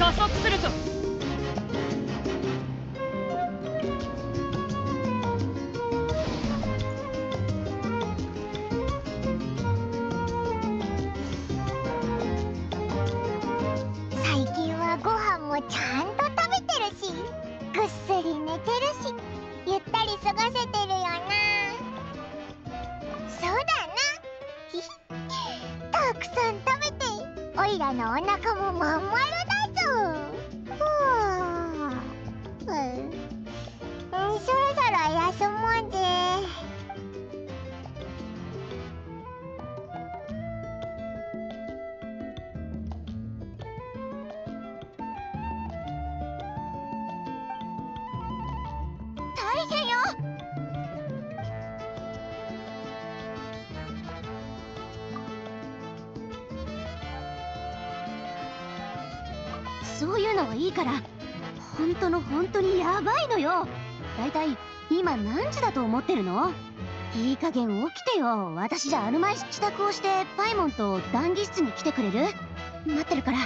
加速するぞ。最近はご飯もちゃんと食べてるし、ぐっすり寝てるし、ゆったり過ごせてるよな。そうだな。ひひたくさん食べて、おいらのお腹もまん丸だぞ。そろそろ休もうぜ。大変よ。そういうのはいいから、本当にやばいのよ。だいたい今何時だと思ってるの？いい加減起きてよ。私じゃあるまいし支度をしてパイモンと談義室に来てくれる？待ってるから。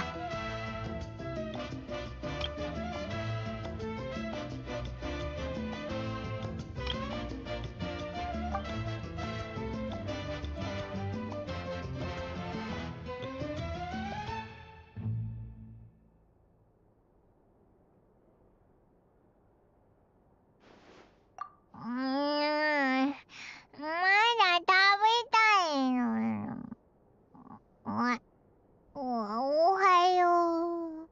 まだ食べたいの。おはよう。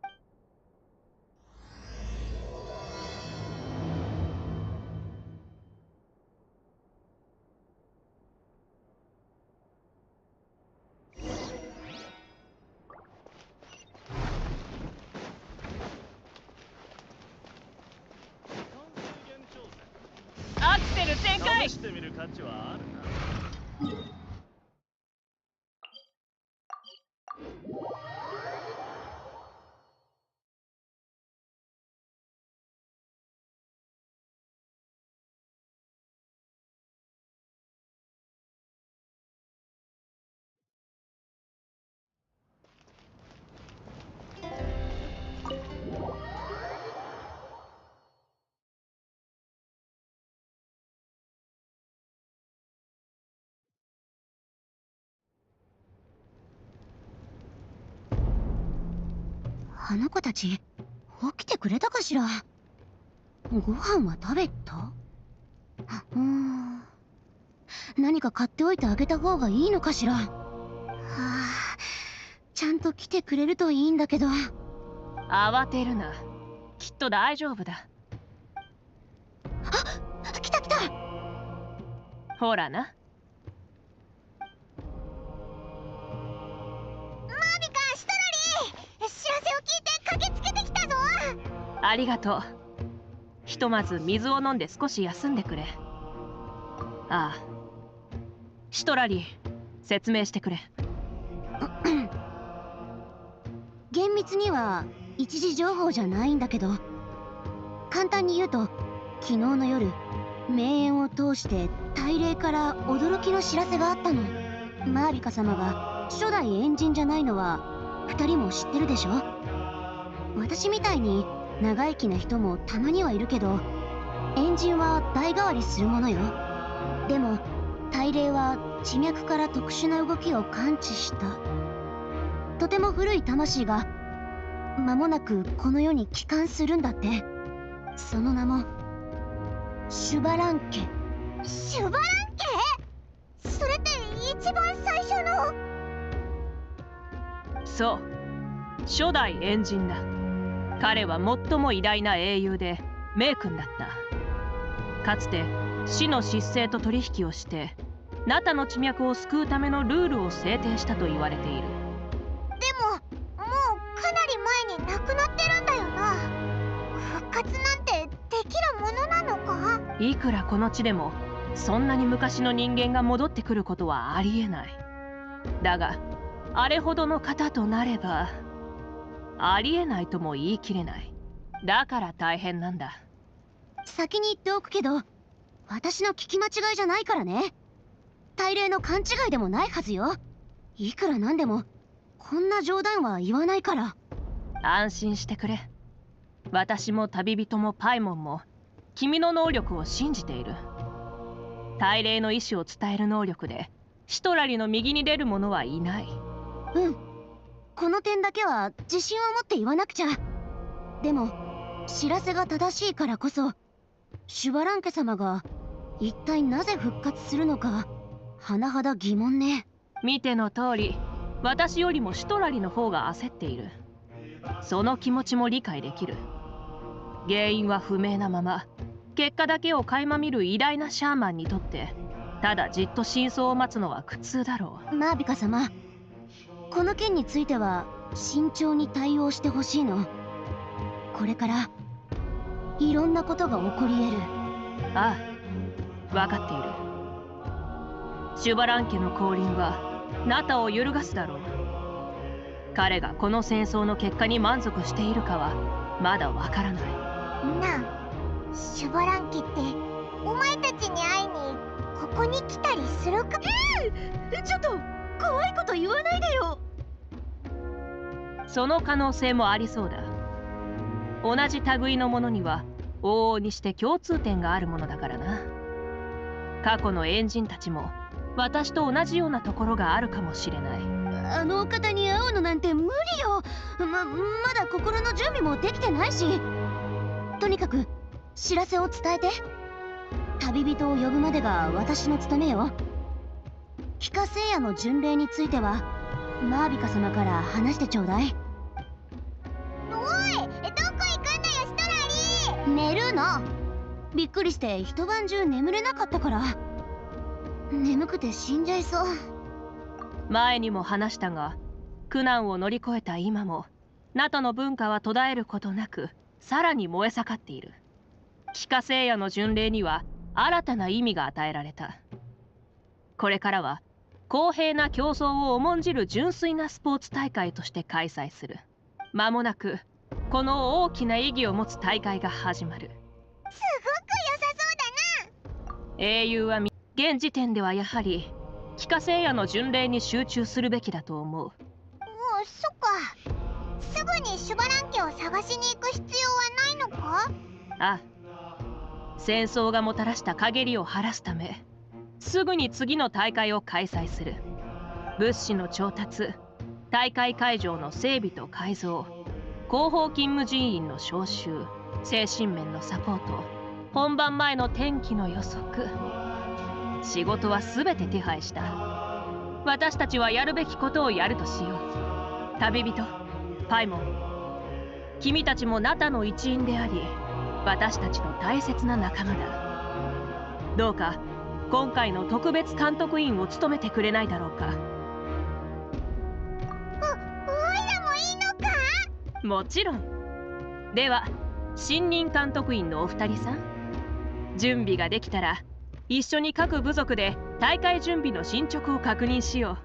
アクセル全開。試してみる価値はあるな。あの子たち起きてくれたかしら？ご飯は食べた？何か買っておいてあげた方がいいのかしら？ちゃんと来てくれるといいんだけど。慌てるな。きっと大丈夫だ。来た来た。ほらな。ストラリー、知らせを聞いて駆けつけてきたぞ。ありがとう。ひとまず水を飲んで少し休んでくれ。ああ、シトラリー、説明してくれ。厳密には一時情報じゃないんだけど、簡単に言うと昨日の夜名演を通して大霊から驚きの知らせがあったの。マービカ様が初代エ人じゃないのは2人も知ってるでしょ？私みたいに長生きな人もたまにはいるけど、エ人は代替わりするものよ。でも大霊は地脈から特殊な動きを感知した。とても古い魂が間もなくこの世に帰還するんだって。その名もシュバラン家。シュバラン家？それって一番最初の。そう、初代エ人だ。彼は最も偉大な英雄で名君だった。かつて死の失勢と取引をしてナタの地脈を救うためのルールを制定したと言われている。でももうかなり前に亡くなってるんだよな。復活なんてできるものなのか？いくらこの地でもそんなに昔の人間が戻ってくることはありえない。だがあれほどの方となればありえないとも言い切れない。だから大変なんだ。先に言っておくけど、私の聞き間違いじゃないからね。大霊の勘違いでもないはずよ。いくらなんでもこんな冗談は言わないから。安心してくれ。私も旅人もパイモンも君の能力を信じている。大霊の意志を伝える能力でシトラリの右に出る者はいない。うん、この点だけは自信を持って言わなくちゃ。でも知らせが正しいからこそ、シュバラン家様が一体なぜ復活するのか甚だ疑問ね。見ての通り、私よりもシトラリの方が焦っている。その気持ちも理解できる。原因は不明なまま、結果だけを垣間見る偉大なシャーマンにとって、ただじっと真相を待つのは苦痛だろう。マービカ様、この件については慎重に対応してほしいの。これからいろんなことが起こり得る。ああ、分かっている。シュバラン家の降臨はナタを揺るがすだろう。彼がこの戦争の結果に満足しているかはまだわからない。なあ、シュバラン家ってお前たちに会いにここに来たりするか？ちょっと怖いこと言わないでよ。その可能性もありそうだ。同じ類のものには往々にして共通点があるものだからな。過去のエンジンたちも私と同じようなところがあるかもしれない。あのお方に会うのなんて無理よ。まだ心の準備もできてないし。とにかく知らせを伝えて。旅人を呼ぶまでが私の務めよ。帰化聖夜の巡礼についてはマービカ様から話してちょうだい。おい、どこ行くんだよシトラリー。寝るの。びっくりして一晩中眠れなかったから。眠くて死んじゃいそう。前にも話したが、苦難を乗り越えた今もナタの文化は途絶えることなく、さらに燃え盛っている。帰化聖夜の巡礼には新たな意味が与えられた。これからは公平な競争を重んじる純粋なスポーツ大会として開催する。間もなくこの大きな意義を持つ大会が始まる。すごく良さそうだな。英雄は現時点ではやはり帰化聖夜の巡礼に集中するべきだと思う。そっか。すぐにシュバラン家を探しに行く必要はないのか？ああ、戦争がもたらした陰りを晴らすため、すぐに次の大会を開催する。物資の調達、大会会場の整備と改造、後方勤務人員の招集、精神面のサポート、本番前の天気の予測。仕事は全て手配した。私たちはやるべきことをやるとしよう。旅人、パイモン、君たちもナタの一員であり、私たちの大切な仲間だ。どうか今回の特別監督員を務めてくれないだろうか。おいらもいいのか？もちろん。では新任監督員のお二人さん、準備ができたら一緒に各部族で大会準備の進捗を確認しよう。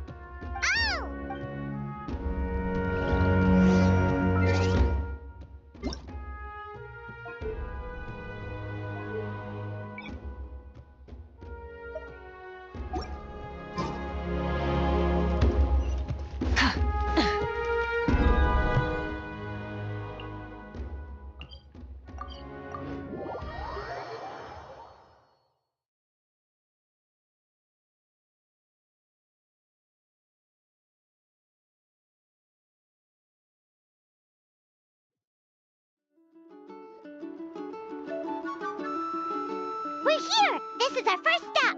We're here! This is our first stop!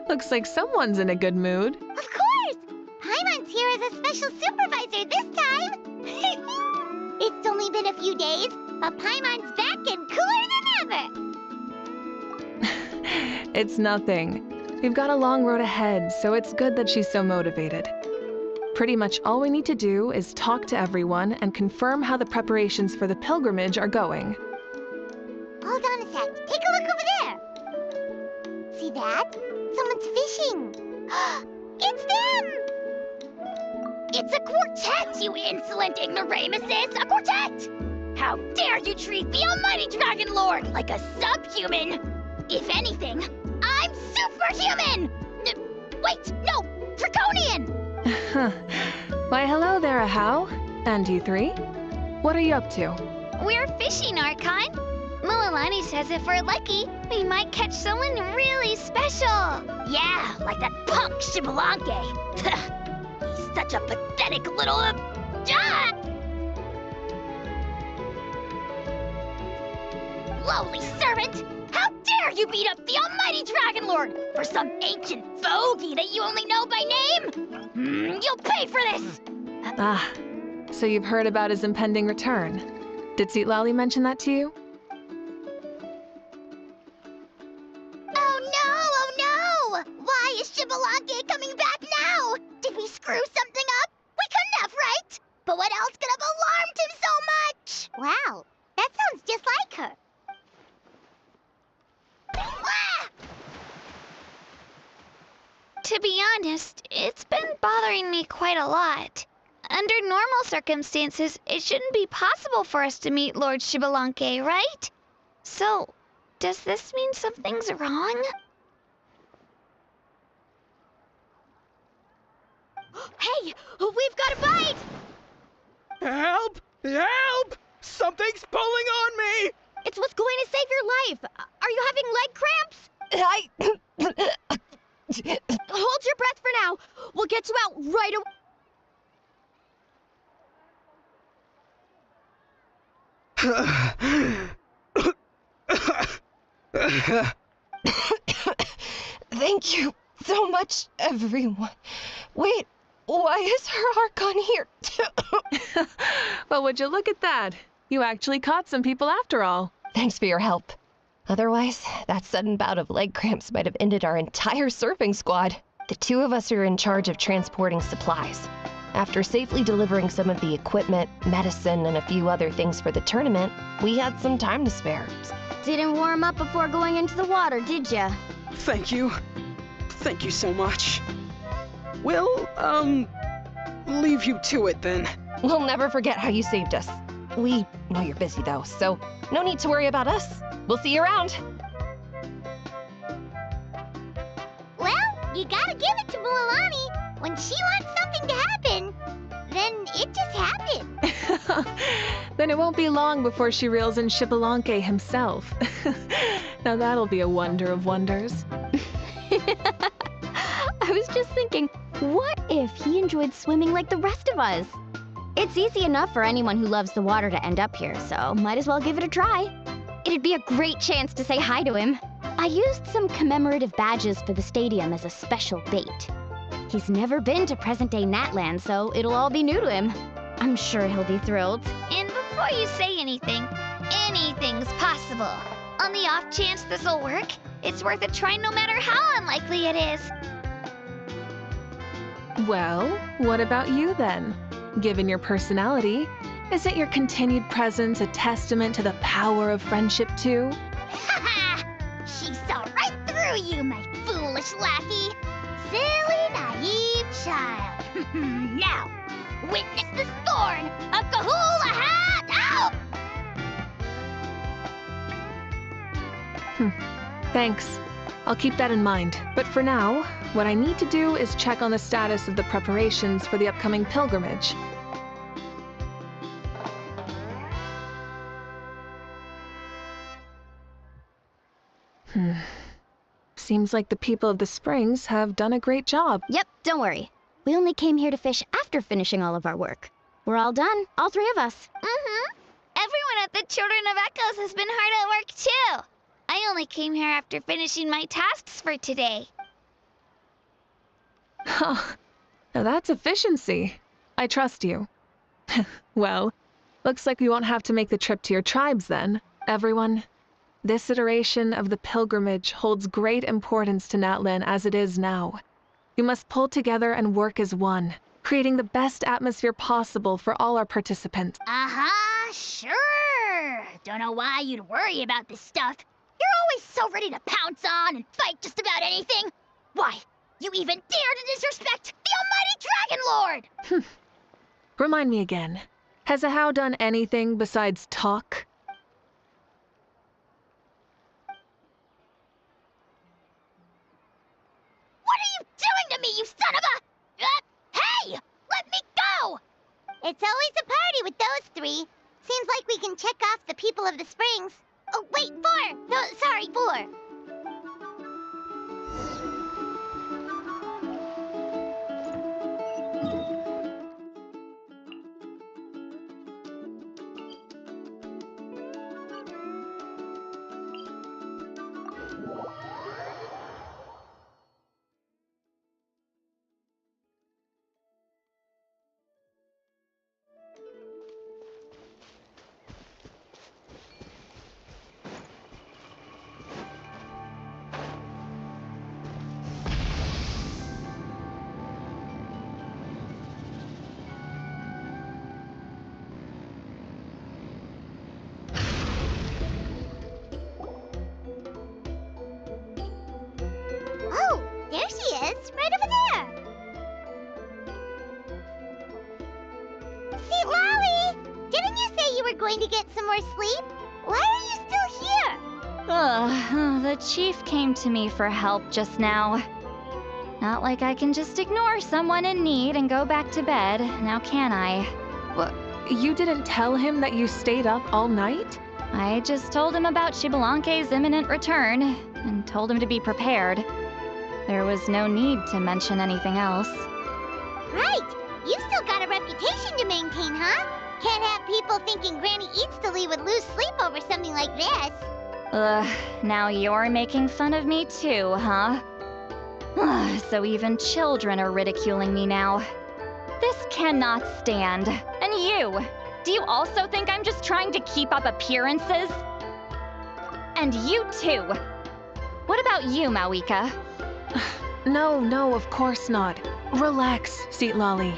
Looks like someone's in a good mood. Of course! Paimon's here as a special supervisor this time! It's only been a few days, but Paimon's back and cooler than ever! It's nothing. We've got a long road ahead, so it's good that she's so motivated. Pretty much all we need to do is talk to everyone and confirm how the preparations for the pilgrimage are going. Hold on a sec. Take a look over there. See that? Someone's fishing. It's them! It's a quartet, you insolent ignoramuses! A quartet! How dare you treat the almighty Dragon Lord like a subhuman! If anything, I'm superhuman! Wait, no! Draconian! Why, hello there, Ahau. And you three? What are you up to? We're fishing, Archon. Mulalani says if we're lucky, we might catch someone really special. Yeah, like that punk Shibalanke. He's such a pathetic little... Lowly servant! How dare you beat up the almighty Dragon Lord for some ancient fogey that you only know by name? You'll pay for this! Ah, so you've heard about his impending return. Did Lally mention that to you? Oh no! Why is Shibalanke coming back now? Did we screw something up? We couldn't have, right? But what else could have alarmed him so much? Wow, that sounds just like her. Ah! To be honest, it's been bothering me quite a lot. Under normal circumstances, it shouldn't be possible for us to meet Lord Shibalanke, right? So, does this mean something's wrong? Hey, we've got a bite! Help! Help! Something's pulling on me! It's what's going to save your life. Are you having leg cramps? Hold your breath for now. We'll get you out right away. Thank you so much, everyone. Wait, why is her Archon here? Well, would you look at that? You actually caught some people after all. Thanks for your help. Otherwise, that sudden bout of leg cramps might have ended our entire surfing squad. The two of us are in charge of transporting supplies. After safely delivering some of the equipment, medicine, and a few other things for the tournament, we had some time to spare. Didn't warm up before going into the water, did ya? Thank you. Thank you so much. We'll, leave you to it then. We'll never forget how you saved us. We know you're busy though, so no need to worry about us. We'll see you around. Well, you gotta give it to Mulalani. When she wants something to happen, then it just happens. Then it won't be long before she reels in Shibalanke himself. Now that'll be a wonder of wonders. I was just thinking, what if he enjoyed swimming like the rest of us? It's easy enough for anyone who loves the water to end up here, so might as well give it a try. It'd be a great chance to say hi to him. I used some commemorative badges for the stadium as a special bait. He's never been to present-day Natland, so it'll all be new to him. I'm sure he'll be thrilled. And before you say anything, anything's possible. On the off chance this'll work, it's worth a try no matter how unlikely it is. Well, what about you then? Given your personality, isn't your continued presence a testament to the power of friendship too? Ha ha! She saw right through you, my foolish lackey. Silly, naive child. Now, witness the scorn of Kahula Hat out! Thanks. I'll keep that in mind. But for now, what I need to do is check on the status of the preparations for the upcoming pilgrimage. Seems like the people of the Springs have done a great job. Yep, don't worry. We only came here to fish after finishing all of our work. We're all done, all three of us. Everyone at the Children of Echoes has been hard at work too. I only came here after finishing my tasks for today. Huh. Now that's efficiency. I trust you. Well, looks like we won't have to make the trip to your tribes then. Everyone, this iteration of the pilgrimage holds great importance to Natlan as it is now. We must pull together and work as one, creating the best atmosphere possible for all our participants. Sure. Don't know why you'd worry about this stuff. You're always so ready to pounce on and fight just about anything. Why, you even dare to disrespect the almighty Dragon Lord! Remind me again, has Ahau done anything besides talk? What are you doing to me, you son of a... hey! Let me go! It's always a happy with those 3. Seems like we can check off the people of the springs. Oh, wait, 4! No, sorry, 4. Oh, there she is, right over there. See, Lolly, didn't you say you were going to get some more sleep? Why are you still here? Ugh, the chief came to me for help just now. Not like I can just ignore someone in need and go back to bed, now can I? What? You didn't tell him that you stayed up all night? I just told him about Shibalanke's imminent return, and told him to be prepared. There was no need to mention anything else. Right, you've still got a reputation to maintain, huh? Can't have people thinking Granny Eatstily would lose sleep over something like this. Ugh, now you're making fun of me too, huh? Ugh, so even children are ridiculing me now. This cannot stand. And you? Do you also think I'm just trying to keep up appearances? And you too. What about you, Mavuika? No, of course not. Relax, Seatlolly.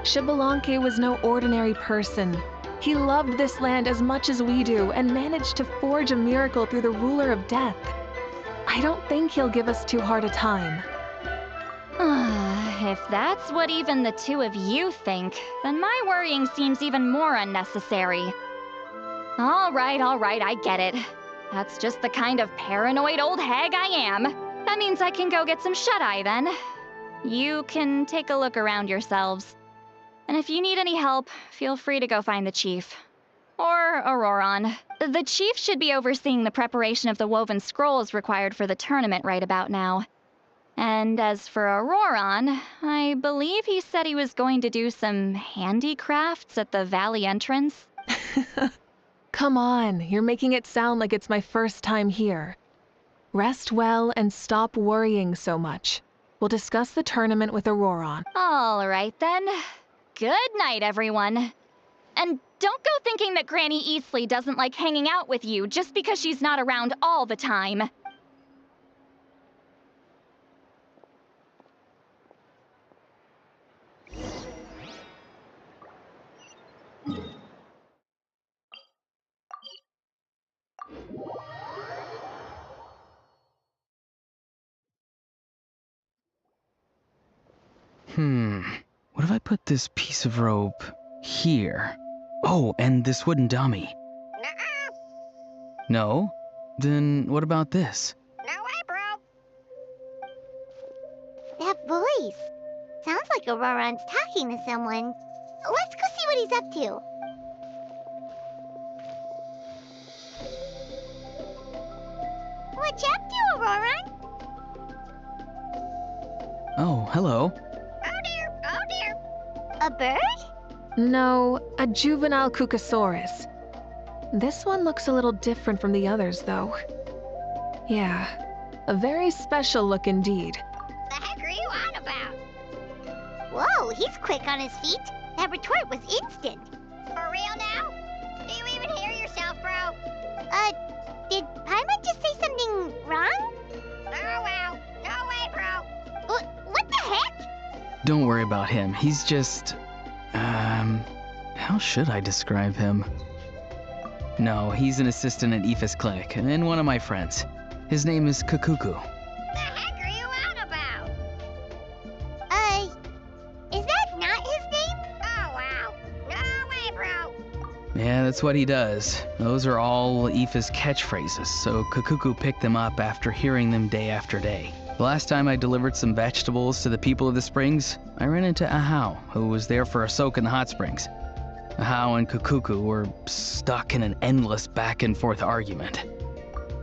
Shibalanke was no ordinary person. He loved this land as much as we do and managed to forge a miracle through the ruler of death. I don't think he'll give us too hard a time. If that's what even the two of you think, then my worrying seems even more unnecessary. All right, I get it. That's just the kind of paranoid old hag I am. That means I can go get some shut-eye then. You can take a look around yourselves. And if you need any help, feel free to go find the chief. Or Auroron. The chief should be overseeing the preparation of the woven scrolls required for the tournament right about now. And as for Auroron, I believe he said he was going to do some handicrafts at the valley entrance. Come on, you're making it sound like it's my first time here. Rest well and stop worrying so much. We'll discuss the tournament with Auroron. All right then. Good night, everyone. And don't go thinking that Granny Eastly doesn't like hanging out with you just because she's not around all the time. What if I put this piece of rope here? Oh, and this wooden dummy. Nuh-uh. No? Then what about this? No way, bro. That voice. Sounds like Auroron's talking to someone. Let's go see what he's up to. What you up to, Auroron? Oh, hello. Oh dear, oh dear. A bird? No, a juvenile Kukasaurus. This one looks a little different from the others, though. Yeah, a very special look indeed. The heck are you on about? Whoa, he's quick on his feet. That retort was instant. For real now? Do you even hear yourself, bro? Did Paimon just say something wrong? Oh well, no way, bro. What the heck? Don't worry about him. He's just... how should I describe him? No, he's an assistant at Aoife's clinic, and one of my friends. His name is Kakuku. The heck are you on about? Is that not his name? Oh wow, no way, bro. Yeah, that's what he does. Those are all Aoife's catchphrases, so Kakuku picked them up after hearing them day after day. The last time I delivered some vegetables to the people of the springs, I ran into Ahau, who was there for a soak in the hot springs. How and Kukuku were stuck in an endless back and forth argument.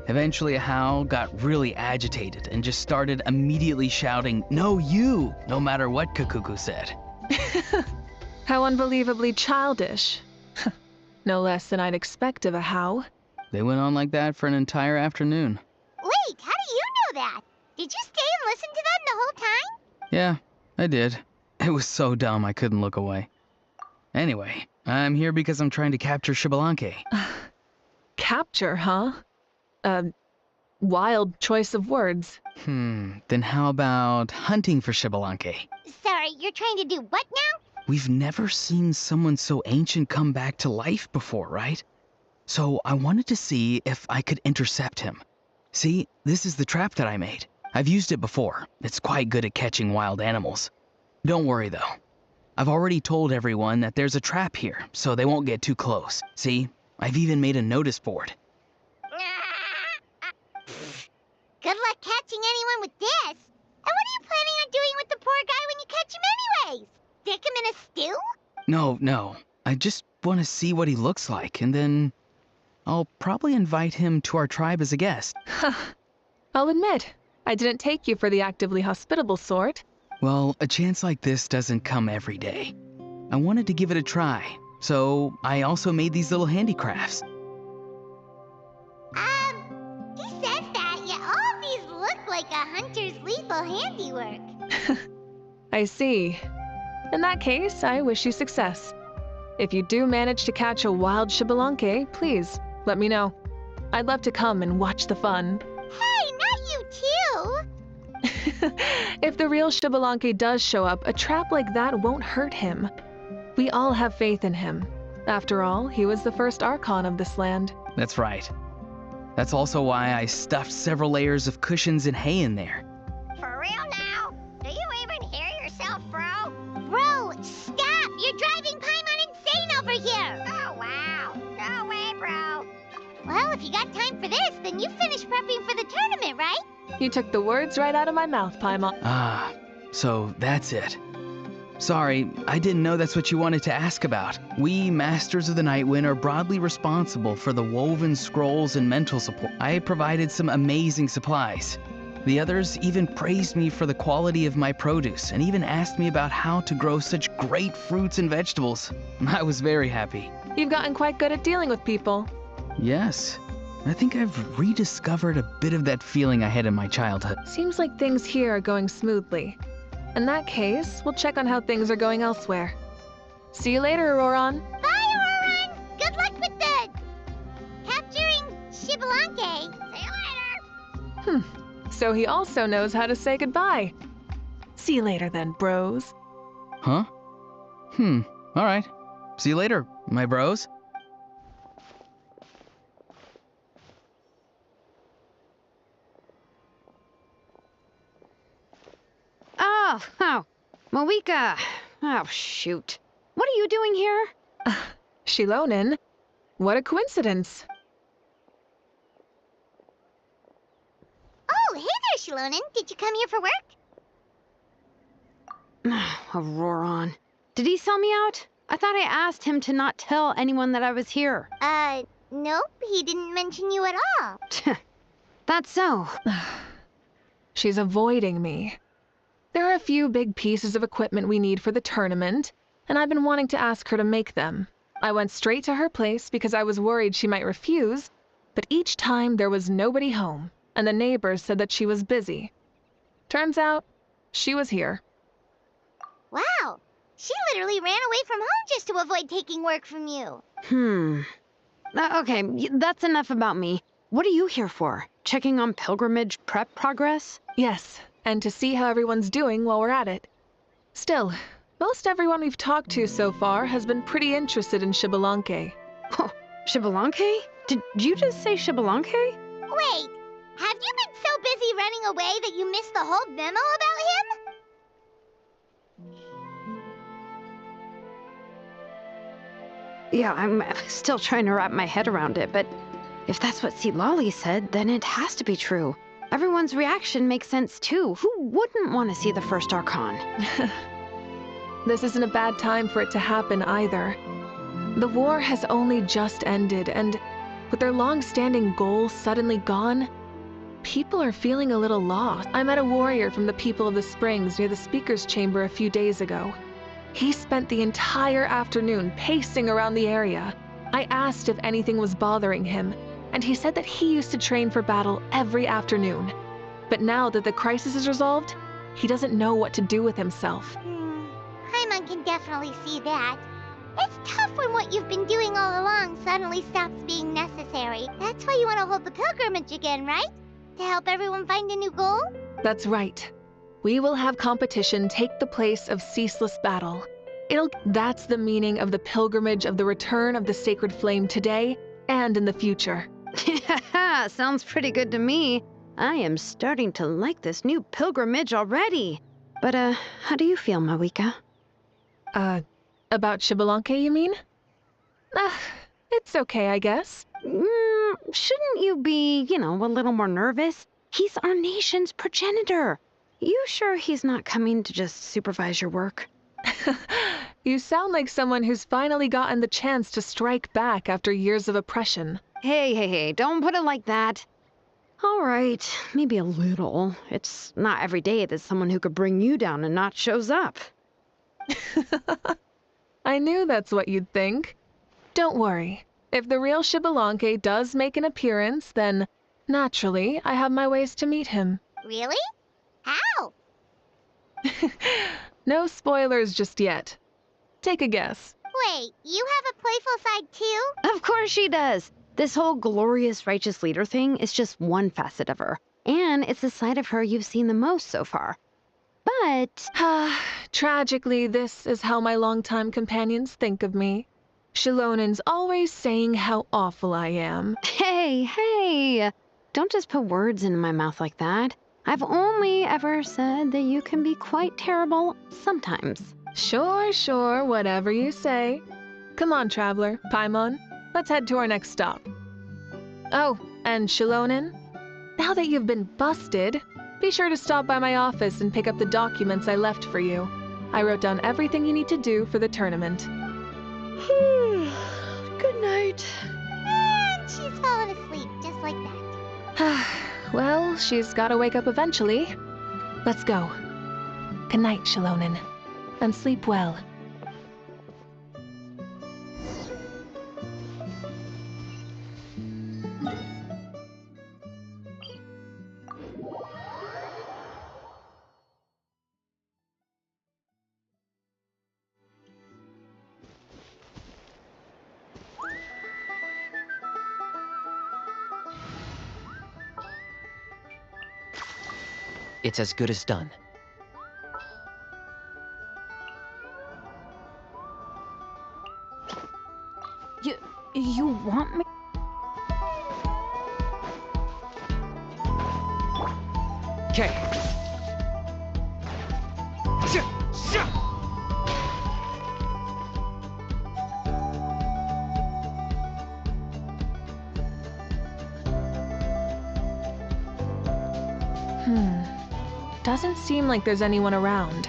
Eventually, How got really agitated and just started immediately shouting, "No, you!" no matter what Kukuku said. How unbelievably childish. No less than I'd expect of a How. They went on like that for an entire afternoon. Wait, how do you know that? Did you stay and listen to them the whole time? Yeah, I did. It was so dumb I couldn't look away. Anyway, I'm here because I'm trying to capture Xbalanque. Capture, huh? Wild choice of words. Then how about hunting for Xbalanque? Sorry, you're trying to do what now? We've never seen someone so ancient come back to life before, right? So I wanted to see if I could intercept him. See, this is the trap that I made. I've used it before. It's quite good at catching wild animals. Don't worry though. I've already told everyone that there's a trap here, so they won't get too close. See, I've even made a notice board. Good luck catching anyone with this. And what are you planning on doing with the poor guy when you catch him anyways? Stick him in a stew? No. I just want to see what he looks like, and then I'll probably invite him to our tribe as a guest. I'll admit, I didn't take you for the actively hospitable sort. Well, a chance like this doesn't come every day. I wanted to give it a try, so I also made these little handicrafts. He says that, yet all of these look like a hunter's lethal handiwork. I see. In that case, I wish you success. If you do manage to catch a wild Xbalanque, please let me know. I'd love to come and watch the fun. Hey, not you too! If the real Xbalanque does show up, a trap like that won't hurt him. We all have faith in him. After all, he was the first Archon of this land. That's right. That's also why I stuffed several layers of cushions and hay in there. For real now? Do you even hear yourself, bro? Bro, stop! You're driving Paimon insane over here! Oh, wow. No way, bro. Well, if you got time for this, then you finished prepping for the tournament, right? You took the words right out of my mouth, Paimon. Ah, so that's it. Sorry, I didn't know that's what you wanted to ask about. We, Masters of the Nightwind, are broadly responsible for the woven scrolls and mental support. I provided some amazing supplies. The others even praised me for the quality of my produce and even asked me about how to grow such great fruits and vegetables. I was very happy. You've gotten quite good at dealing with people. Yes, I think I've rediscovered a bit of that feeling I had in my childhood. Seems like things here are going smoothly. In that case, we'll check on how things are going elsewhere. See you later, Auroran. Bye, Auroran! Good luck with the... capturing Xbalanque. See you later! So he also knows how to say goodbye. See you later then, bros. Huh? Alright. See you later, my bros. Oh, Mavuika. Oh, shoot. What are you doing here? Shilonen? What a coincidence. Oh, hey there, Shilonen. Did you come here for work? Auroran. Did he sell me out? I thought I asked him to not tell anyone that I was here. Nope. He didn't mention you at all. That's so. She's avoiding me. There are a few big pieces of equipment we need for the tournament, and I've been wanting to ask her to make them. I went straight to her place because I was worried she might refuse, but each time there was nobody home, and the neighbors said that she was busy. Turns out, she was here. Wow. She literally ran away from home just to avoid taking work from you. Okay, that's enough about me. What are you here for? Checking on pilgrimage prep progress? Yes, and to see how everyone's doing while we're at it. Still, most everyone we've talked to so far has been pretty interested in Xbalanque. Xbalanque? Did you just say Xbalanque? Wait, have you been so busy running away that you missed the whole memo about him? Yeah, I'm still trying to wrap my head around it, but if that's what Lolly said, then it has to be true. Everyone's reaction makes sense too. Who wouldn't want to see the first Archon? This isn't a bad time for it to happen either. The war has only just ended, and with their long-standing goals suddenly gone, people are feeling a little lost. I met a warrior from the people of the Springs near the speaker's chamber a few days ago. He spent the entire afternoon pacing around the area. I asked if anything was bothering him, and he said that he used to train for battle every afternoon. But now that the crisis is resolved, he doesn't know what to do with himself. Paimon can definitely see that. It's tough when what you've been doing all along suddenly stops being necessary. That's why you want to hold the pilgrimage again, right? To help everyone find a new goal? That's right. We will have competition take the place of ceaseless battle. That's the meaning of the pilgrimage of the return of the sacred flame today and in the future. Yeah, sounds pretty good to me. I am starting to like this new pilgrimage already. But, how do you feel, Mavuika? About Xbalanque, you mean? It's okay, I guess. Shouldn't you be, a little more nervous? He's our nation's progenitor. You sure he's not coming to just supervise your work? You sound like someone who's finally gotten the chance to strike back after years of oppression. Hey, don't put it like that. All right, maybe a little. It's not every day that someone who could bring you down a notch shows up. I knew that's what you'd think. Don't worry. If the real Xbalanque does make an appearance, then, naturally, I have my ways to meet him. Really? How? No spoilers just yet. Take a guess. Wait, you have a playful side too? Of course she does. This whole glorious righteous leader thing is just one facet of her. And it's the side of her you've seen the most so far. But... Tragically, this is how my longtime companions think of me. Shilonen's always saying how awful I am. Hey! Don't just put words into my mouth like that. I've only ever said that you can be quite terrible sometimes. Sure, whatever you say. Come on, traveler, Paimon. Let's head to our next stop. Oh, and Shilonen, now that you've been busted, be sure to stop by my office and pick up the documents I left for you. I wrote down everything you need to do for the tournament. Good night. And she's fallen asleep just like that. Well, she's gotta wake up eventually. Let's go. Good night, Shilonen, and sleep well. It's as good as done. You want me? Okay. Doesn't seem like there's anyone around.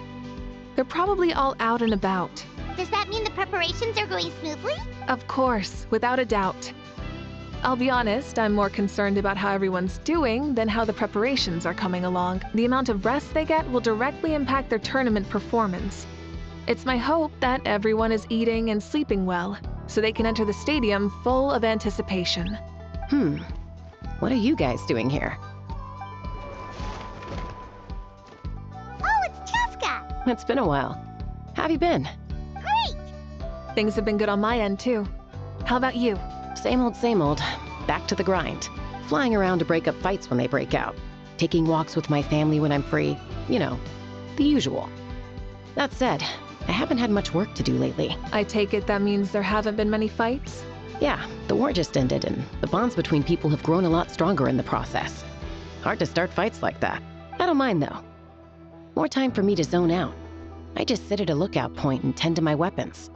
They're probably all out and about. Does that mean the preparations are going smoothly? Of course, without a doubt. I'll be honest, I'm more concerned about how everyone's doing than how the preparations are coming along. The amount of rest they get will directly impact their tournament performance. It's my hope that everyone is eating and sleeping well, so they can enter the stadium full of anticipation. What are you guys doing here? Oh, it's Cheska! It's been a while. How have you been? Great! Things have been good on my end, too. How about you? Same old. Back to the grind. Flying around to break up fights when they break out. Taking walks with my family when I'm free. You know, the usual. That said, I haven't had much work to do lately. I take it that means there haven't been many fights? Yeah, the war just ended, and the bonds between people have grown a lot stronger in the process. Hard to start fights like that. I don't mind, though. More time for me to zone out. I just sit at a lookout point and tend to my weapons.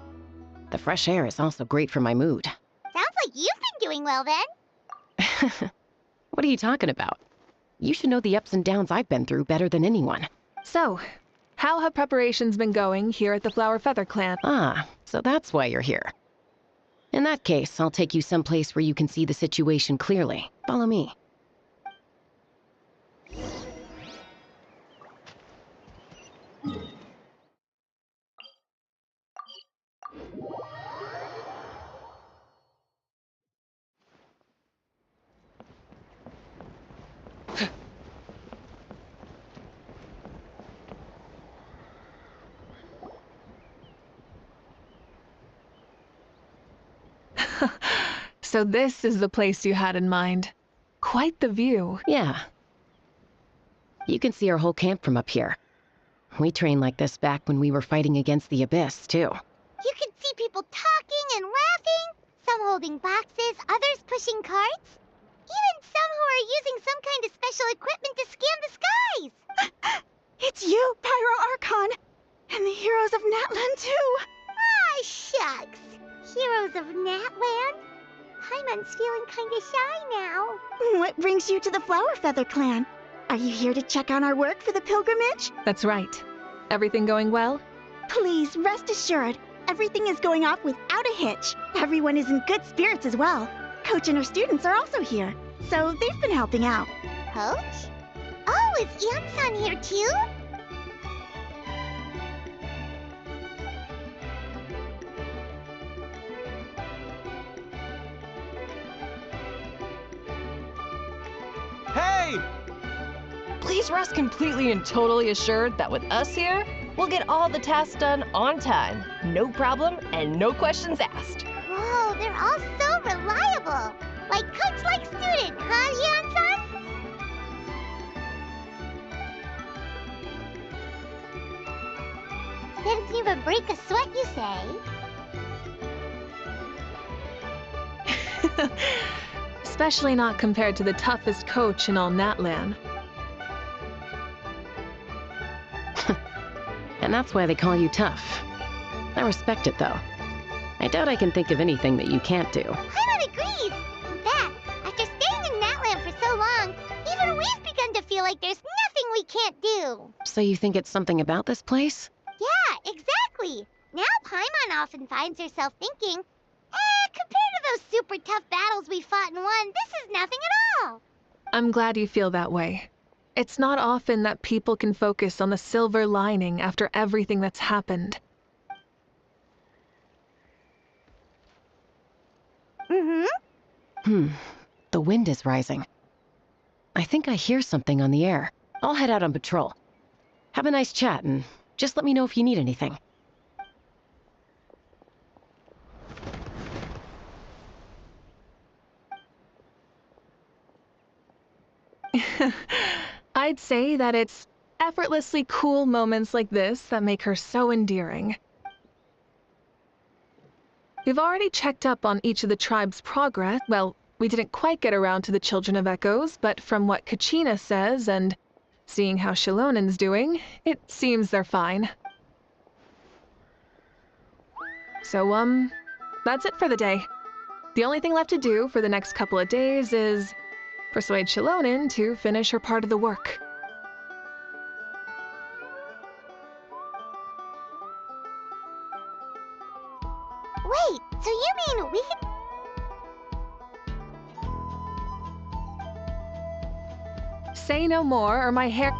The fresh air is also great for my mood. Sounds like you've been doing well then. What are you talking about? You should know the ups and downs I've been through better than anyone. So, how have preparations been going here at the Flower Feather Clan? Ah, so that's why you're here. In that case, I'll take you someplace where you can see the situation clearly. Follow me. So this is the place you had in mind. Quite the view. Yeah. You can see our whole camp from up here. We trained like this back when we were fighting against the Abyss, too. You can see people talking and laughing, some holding boxes, others pushing carts. Even some who are using some kind of special equipment to scan the skies. It's you, Pyro Archon! And the heroes of Natlan, too! Ah, shucks. Heroes of Natland? Paimon's feeling kinda shy now. What brings you to the Flower Feather Clan? Are you here to check on our work for the pilgrimage? That's right. Everything going well? Please, rest assured, everything is going off without a hitch. Everyone is in good spirits as well. Coach and her students are also here, so they've been helping out. Coach? Oh, is Ian-san here too? Hey! Please rest completely and totally assured that with us here, we'll get all the tasks done on time. No problem and no questions asked. Whoa, they're all so reliable. Like coach, like student, huh, Ian-san? Didn't even break a sweat, you say? Especially not compared to the toughest coach in all Natlan. And that's why they call you tough. I respect it, though. I doubt I can think of anything that you can't do. Paimon agrees. In fact, after staying in Natland for so long, even we've begun to feel like there's nothing we can't do. So you think it's something about this place? Yeah, exactly. Now Paimon often finds herself thinking, compared to those super tough battles we fought and won, this is nothing at all. I'm glad you feel that way. It's not often that people can focus on the silver lining after everything that's happened. The wind is rising. I think I hear something on the air. I'll head out on patrol. Have a nice chat, and just let me know if you need anything. I'd say that it's effortlessly cool moments like this that make her so endearing. We've already checked up on each of the tribe's progress. Well, we didn't quite get around to the Children of Echoes, but from what Kachina says and seeing how Shalonen's doing, it seems they're fine. So, that's it for the day. The only thing left to do for the next couple of days is persuade Shalonen to finish her part of the work. Wait, so you mean we can... Say no more or my hair...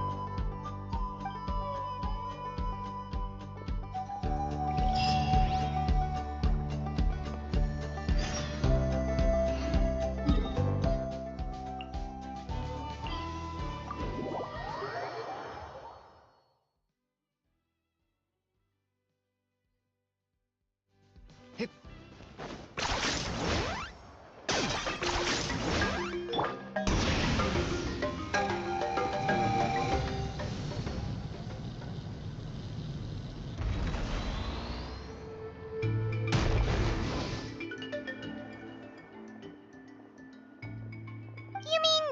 You mean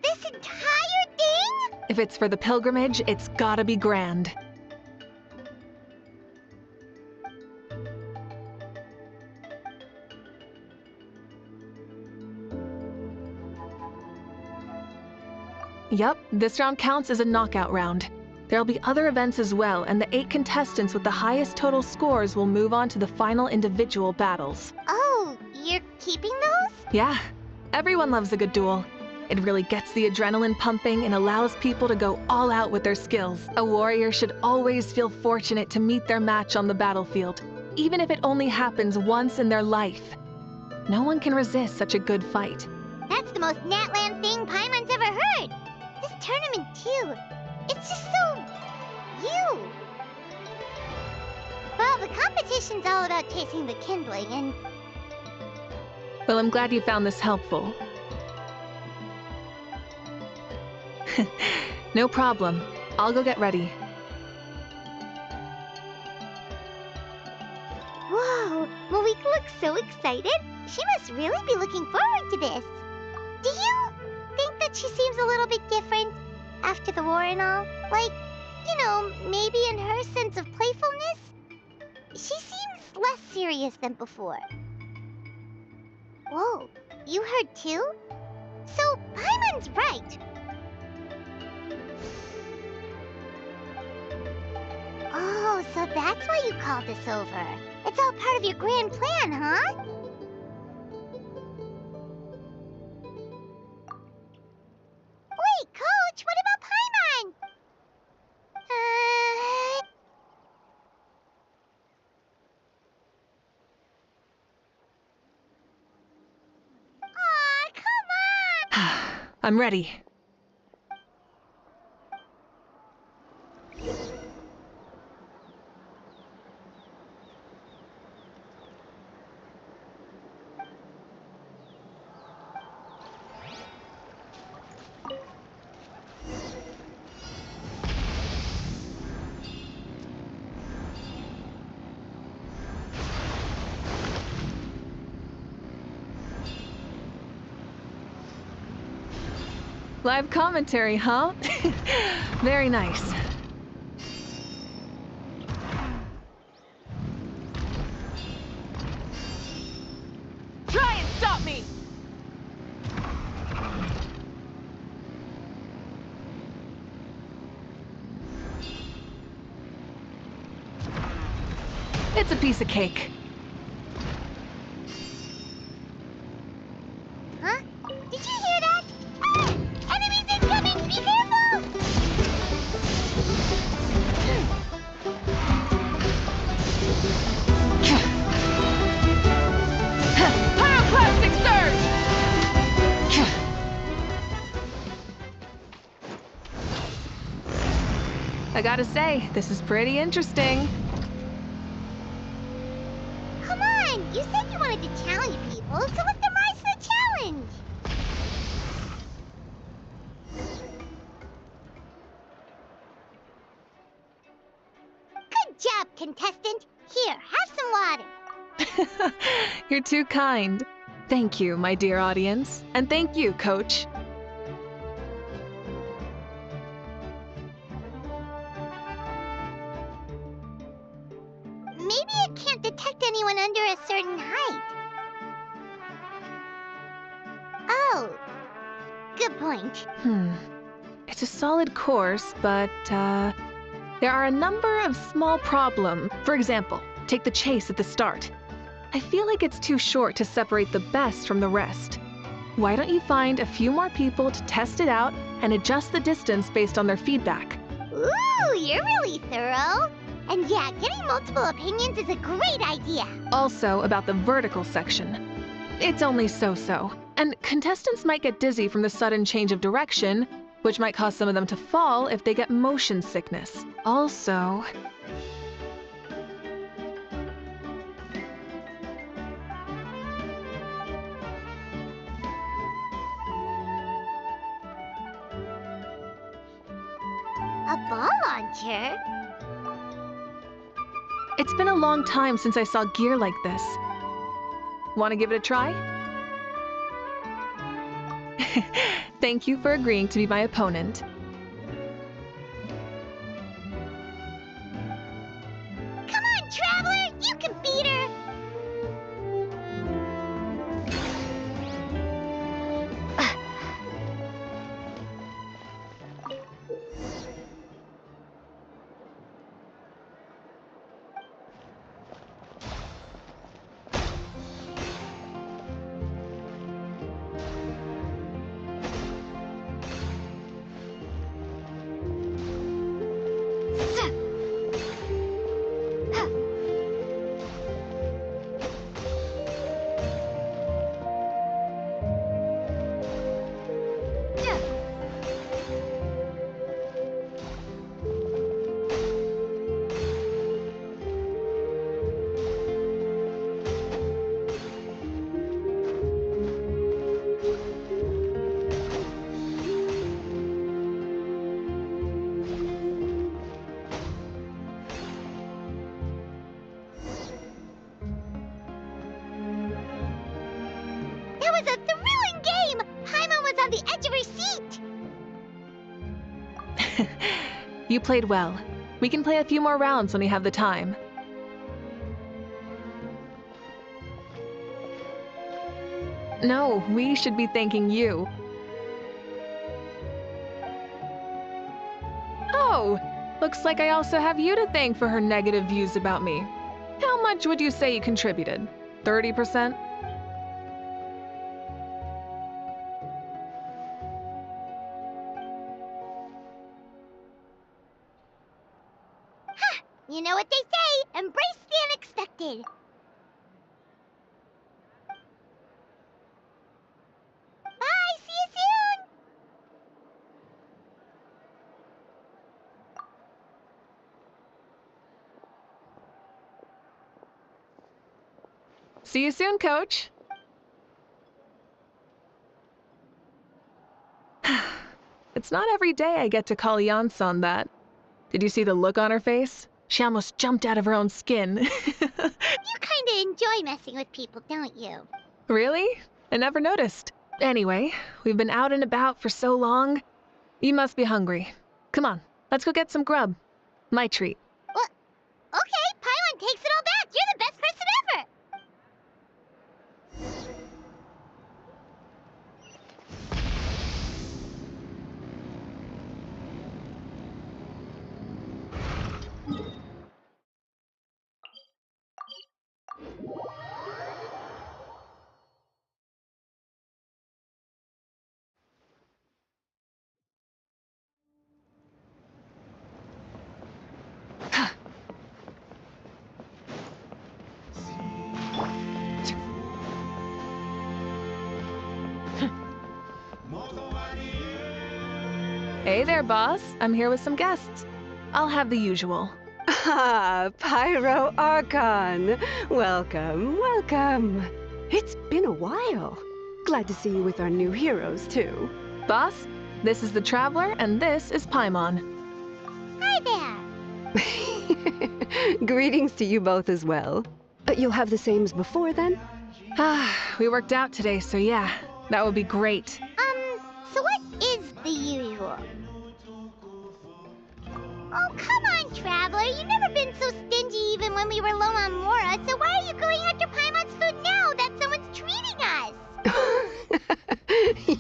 this entire thing? If it's for the pilgrimage, it's gotta be grand. Yup, this round counts as a knockout round. There'll be other events as well, and the 8 contestants with the highest total scores will move on to the final individual battles. Oh, you're keeping those? Yeah, everyone loves a good duel. It really gets the adrenaline pumping and allows people to go all out with their skills. A warrior should always feel fortunate to meet their match on the battlefield, even if it only happens once in their life. No one can resist such a good fight. That's the most Natland thing Paimon's ever heard. This tournament, too. It's just so... you. Well, the competition's all about chasing the kindling, and... Well, I'm glad you found this helpful. No problem. I'll go get ready. Whoa, Mavuika looks so excited. She must really be looking forward to this. Do you think that she seems a little bit different after the war and all? Like, you know, maybe in her sense of playfulness? She seems less serious than before. Whoa, you heard too? So, Paimon's right. Oh, so that's why you called us over. It's all part of your grand plan, huh? Wait, Coach, what about Paimon? Aw, come on! I'm ready. Live commentary, huh? Very nice. Try and stop me! It's a piece of cake. Huh? Did you hear that? Ah! Enemies incoming! Be careful! Pyroclastic surge! I gotta say, this is pretty interesting. Come on! You said you wanted to challenge people, so let them rise to the challenge! Good job, contestant! Here, have some water! You're too kind. Thank you, my dear audience. And thank you, Coach. Maybe it can't detect anyone under a certain height. Oh, good point. It's a solid course, but, there are a number of small problems. For example, take the chase at the start. I feel like it's too short to separate the best from the rest. Why don't you find a few more people to test it out and adjust the distance based on their feedback? Ooh, you're really thorough. And yeah, getting multiple opinions is a great idea. Also, about the vertical section. It's only so-so, and contestants might get dizzy from the sudden change of direction, which might cause some of them to fall if they get motion sickness. Also... A ball launcher? It's been a long time since I saw gear like this. Want to give it a try? Thank you for agreeing to be my opponent. Come on, Traveler! You can beat her! You played well. We can play a few more rounds when we have the time. No, we should be thanking you. Oh, looks like I also have you to thank for her negative views about me. How much would you say you contributed? 30%? You know what they say, embrace the unexpected. Bye, see you soon! See you soon, Coach. It's not every day I get to call Yansan that. Did you see the look on her face? She almost jumped out of her own skin. You kinda enjoy messing with people, don't you? Really? I never noticed. Anyway, we've been out and about for so long. You must be hungry. Come on, let's go get some grub. My treat. What? Okay, Paimon takes it all back. You're the best person ever. Hey there, boss. I'm here with some guests. I'll have the usual. Ah, Pyro Archon. Welcome, welcome. It's been a while. Glad to see you with our new heroes, too. Boss, this is the Traveler, and this is Paimon. Hi there. Greetings to you both as well. You'll have the same as before, then? We worked out today, so yeah, that would be great. So what is the usual? Oh, come on, Traveler. You've never been so stingy even when we were low on Mora, so why are you going after Paimon's food now that someone's treating us?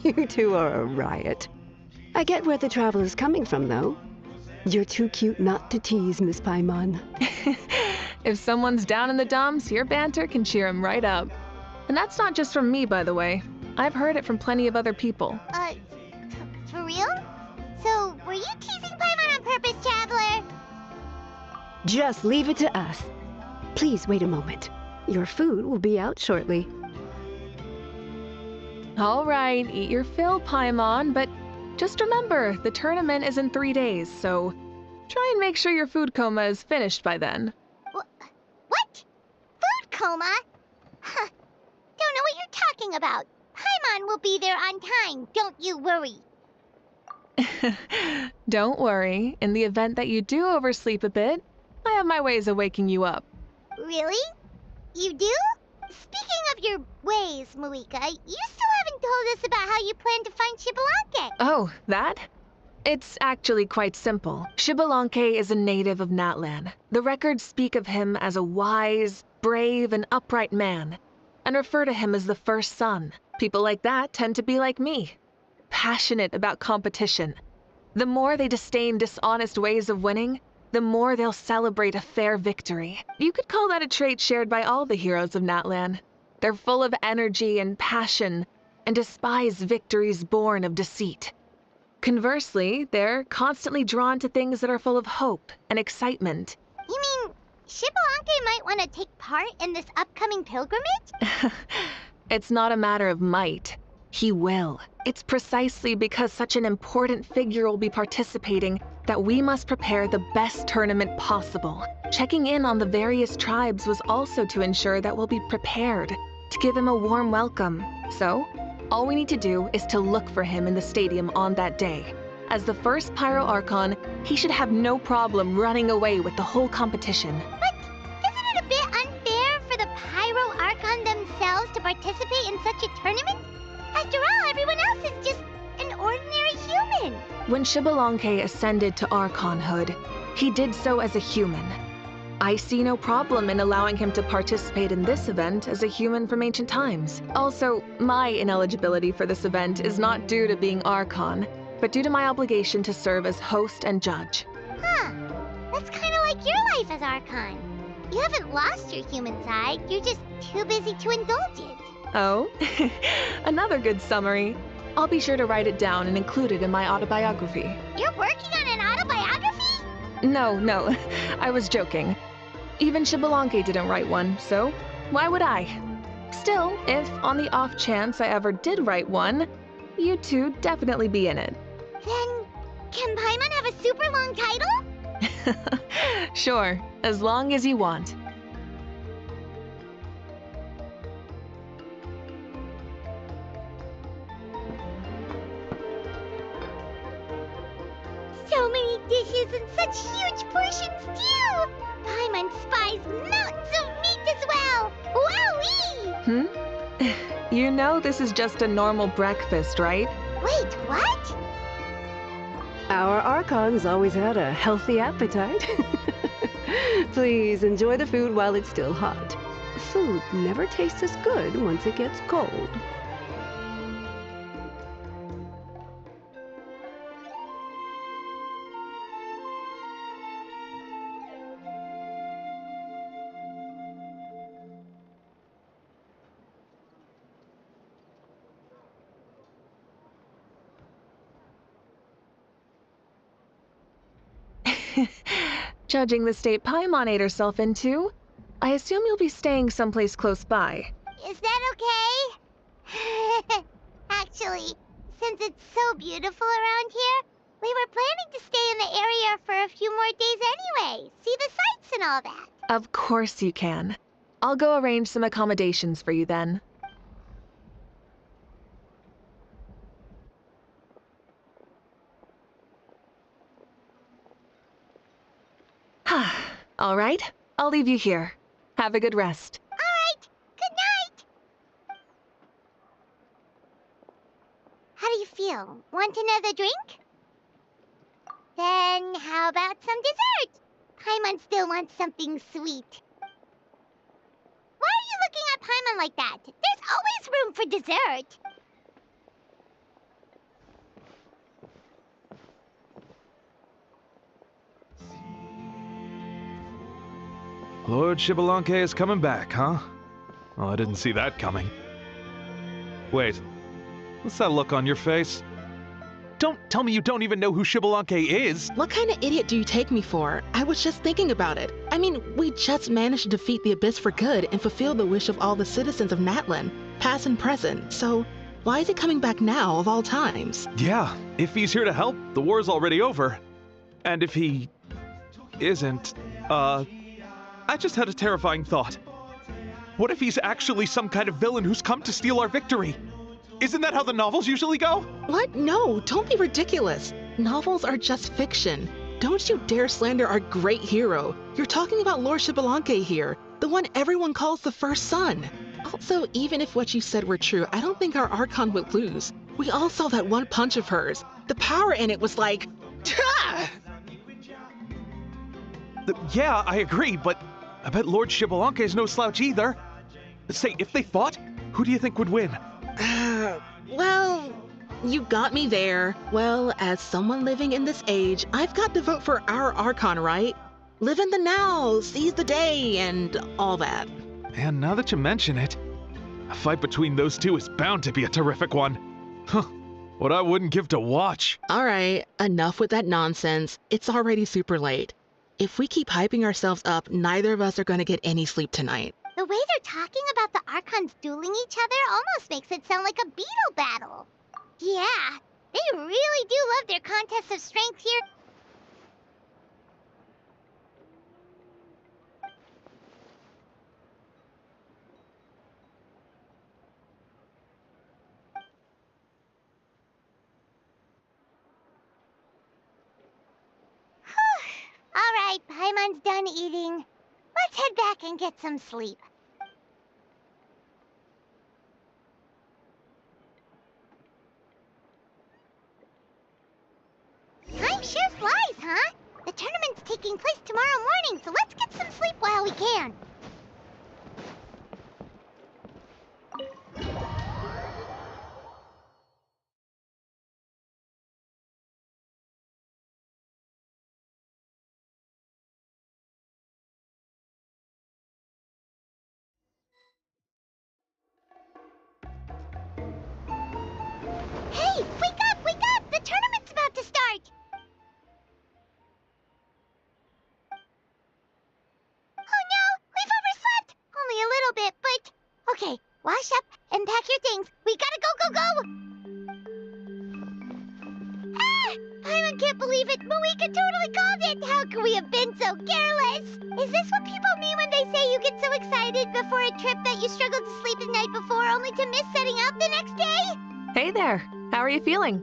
You two are a riot. I get where the Traveler's coming from, though. You're too cute not to tease, Miss Paimon. If someone's down in the dumps, your banter can cheer him right up. And that's not just from me, by the way. I've heard it from plenty of other people. For real? So, were you teasing Paimon on purpose, Traveler? Just leave it to us. Please wait a moment. Your food will be out shortly. All right, eat your fill, Paimon, but just remember, the tournament is in 3 days, so try and make sure your food coma is finished by then. What? Food coma? Huh. Don't know what you're talking about. Paimon will be there on time, don't you worry. Don't worry, in the event that you do oversleep a bit, I have my ways of waking you up. Really? You do? Speaking of your ways, Mavuika, you still haven't told us about how you plan to find Xbalanque. Oh, that? It's actually quite simple. Xbalanque is a native of Natlan. The records speak of him as a wise, brave, and upright man, and refer to him as the first son. People like that tend to be like me, passionate about competition. The more they disdain dishonest ways of winning, the more they'll celebrate a fair victory. You could call that a trait shared by all the heroes of Natlan. They're full of energy and passion, and despise victories born of deceit. Conversely, they're constantly drawn to things that are full of hope and excitement. You mean Xbalanque might want to take part in this upcoming pilgrimage? It's not a matter of might. He will. It's precisely because such an important figure will be participating that we must prepare the best tournament possible. Checking in on the various tribes was also to ensure that we'll be prepared to give him a warm welcome. So, all we need to do is to look for him in the stadium on that day. As the first Pyro Archon, he should have no problem running away with the whole competition. But isn't it a bit unfair for the Pyro Archon themselves to participate in such a tournament? After all, everyone else is just an ordinary human. When Xbalanque ascended to Archonhood, he did so as a human. I see no problem in allowing him to participate in this event as a human from ancient times. Also, my ineligibility for this event is not due to being Archon, but due to my obligation to serve as host and judge. Huh. That's kind of like your life as Archon. You haven't lost your human side, you're just too busy to indulge it. Oh, another good summary. I'll be sure to write it down and include it in my autobiography. You're working on an autobiography? No, I was joking. Even Xbalanque didn't write one, so why would I? Still, if on the off chance I ever did write one, you two definitely be in it. Then, can Paimon have a super long title? Sure, as long as you want. So many dishes and such huge portions too! Paimon spies mountains of meat as well! Wowee! You know this is just a normal breakfast, right? Wait, what? Our Archons always had a healthy appetite. Please enjoy the food while it's still hot. Food never tastes as good once it gets cold. Judging the state Paimon ate herself into, I assume you'll be staying someplace close by. Is that okay? Actually, since it's so beautiful around here, we were planning to stay in the area for a few more days anyway. See the sights and all that. Of course you can. I'll go arrange some accommodations for you then. All right, I'll leave you here. Have a good rest. All right, good night. How do you feel? Want another drink? Then how about some dessert? Paimon still wants something sweet. Why are you looking at Paimon like that? There's always room for dessert. Lord Xbalanque is coming back, huh? Well, I didn't see that coming. Wait, what's that look on your face? Don't tell me you don't even know who Xbalanque is! What kind of idiot do you take me for? I was just thinking about it. I mean, we just managed to defeat the Abyss for good and fulfill the wish of all the citizens of Natlan, past and present, so why is he coming back now of all times? Yeah, if he's here to help, the war's already over. And if he isn't, I just had a terrifying thought. What if he's actually some kind of villain who's come to steal our victory? Isn't that how the novels usually go? What? No, don't be ridiculous. Novels are just fiction. Don't you dare slander our great hero. You're talking about Lord Xbalanque here, the one everyone calls the first son. Also, even if what you said were true, I don't think our Archon would lose. We all saw that one punch of hers. The power in it was like... Tah! Yeah, I agree, but I bet Lord Xbalanque is no slouch either. Say, if they fought, who do you think would win? Well, you got me there. Well, as someone living in this age, I've got to vote for our Archon, right? Live in the now, seize the day, and all that. And now that you mention it, a fight between those two is bound to be a terrific one. Huh, what I wouldn't give to watch. All right, enough with that nonsense. It's already super late. If we keep hyping ourselves up, neither of us are going to get any sleep tonight. The way they're talking about the Archons dueling each other almost makes it sound like a beetle battle. Yeah, they really do love their contests of strength here. All right, Paimon's done eating. Let's head back and get some sleep. taking place tomorrow morning, so let's get some sleep while we can. Hey, wake up, wake up! The tournament's about to start! Oh no, we've overslept! Only a little bit, but... Okay, wash up and pack your things. We gotta go, go, go! Ah! I can't believe it! Mavuika totally called it! How could we have been so careless? Is this what people mean when they say you get so excited before a trip that you struggled to sleep the night before only to miss setting out the next day? Hey there. How are you feeling?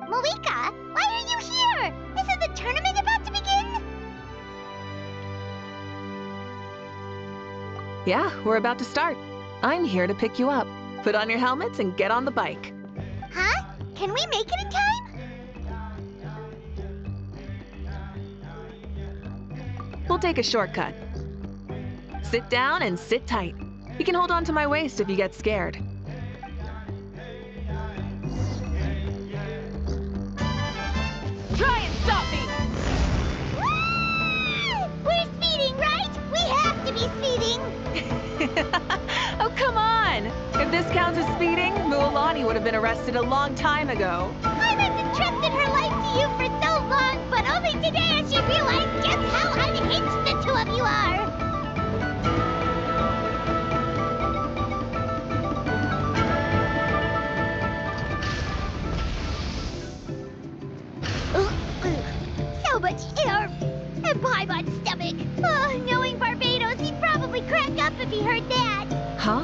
Mavuika, why are you here? Isn't the tournament about to begin? Yeah, we're about to start. I'm here to pick you up. Put on your helmets and get on the bike. Huh? Can we make it in time? We'll take a shortcut. Sit down and sit tight. You can hold on to my waist if you get scared. Try and stop me! Ah! We're speeding, right? We have to be speeding! Oh, come on! If this counts as speeding, Mualani would have been arrested a long time ago. I've entrusted her life to you for so long, but only today has she realized just how unhinged the two of you are! So much air and pie on stomach. Oh, knowing Barbados, he'd probably crack up if he heard that. Huh?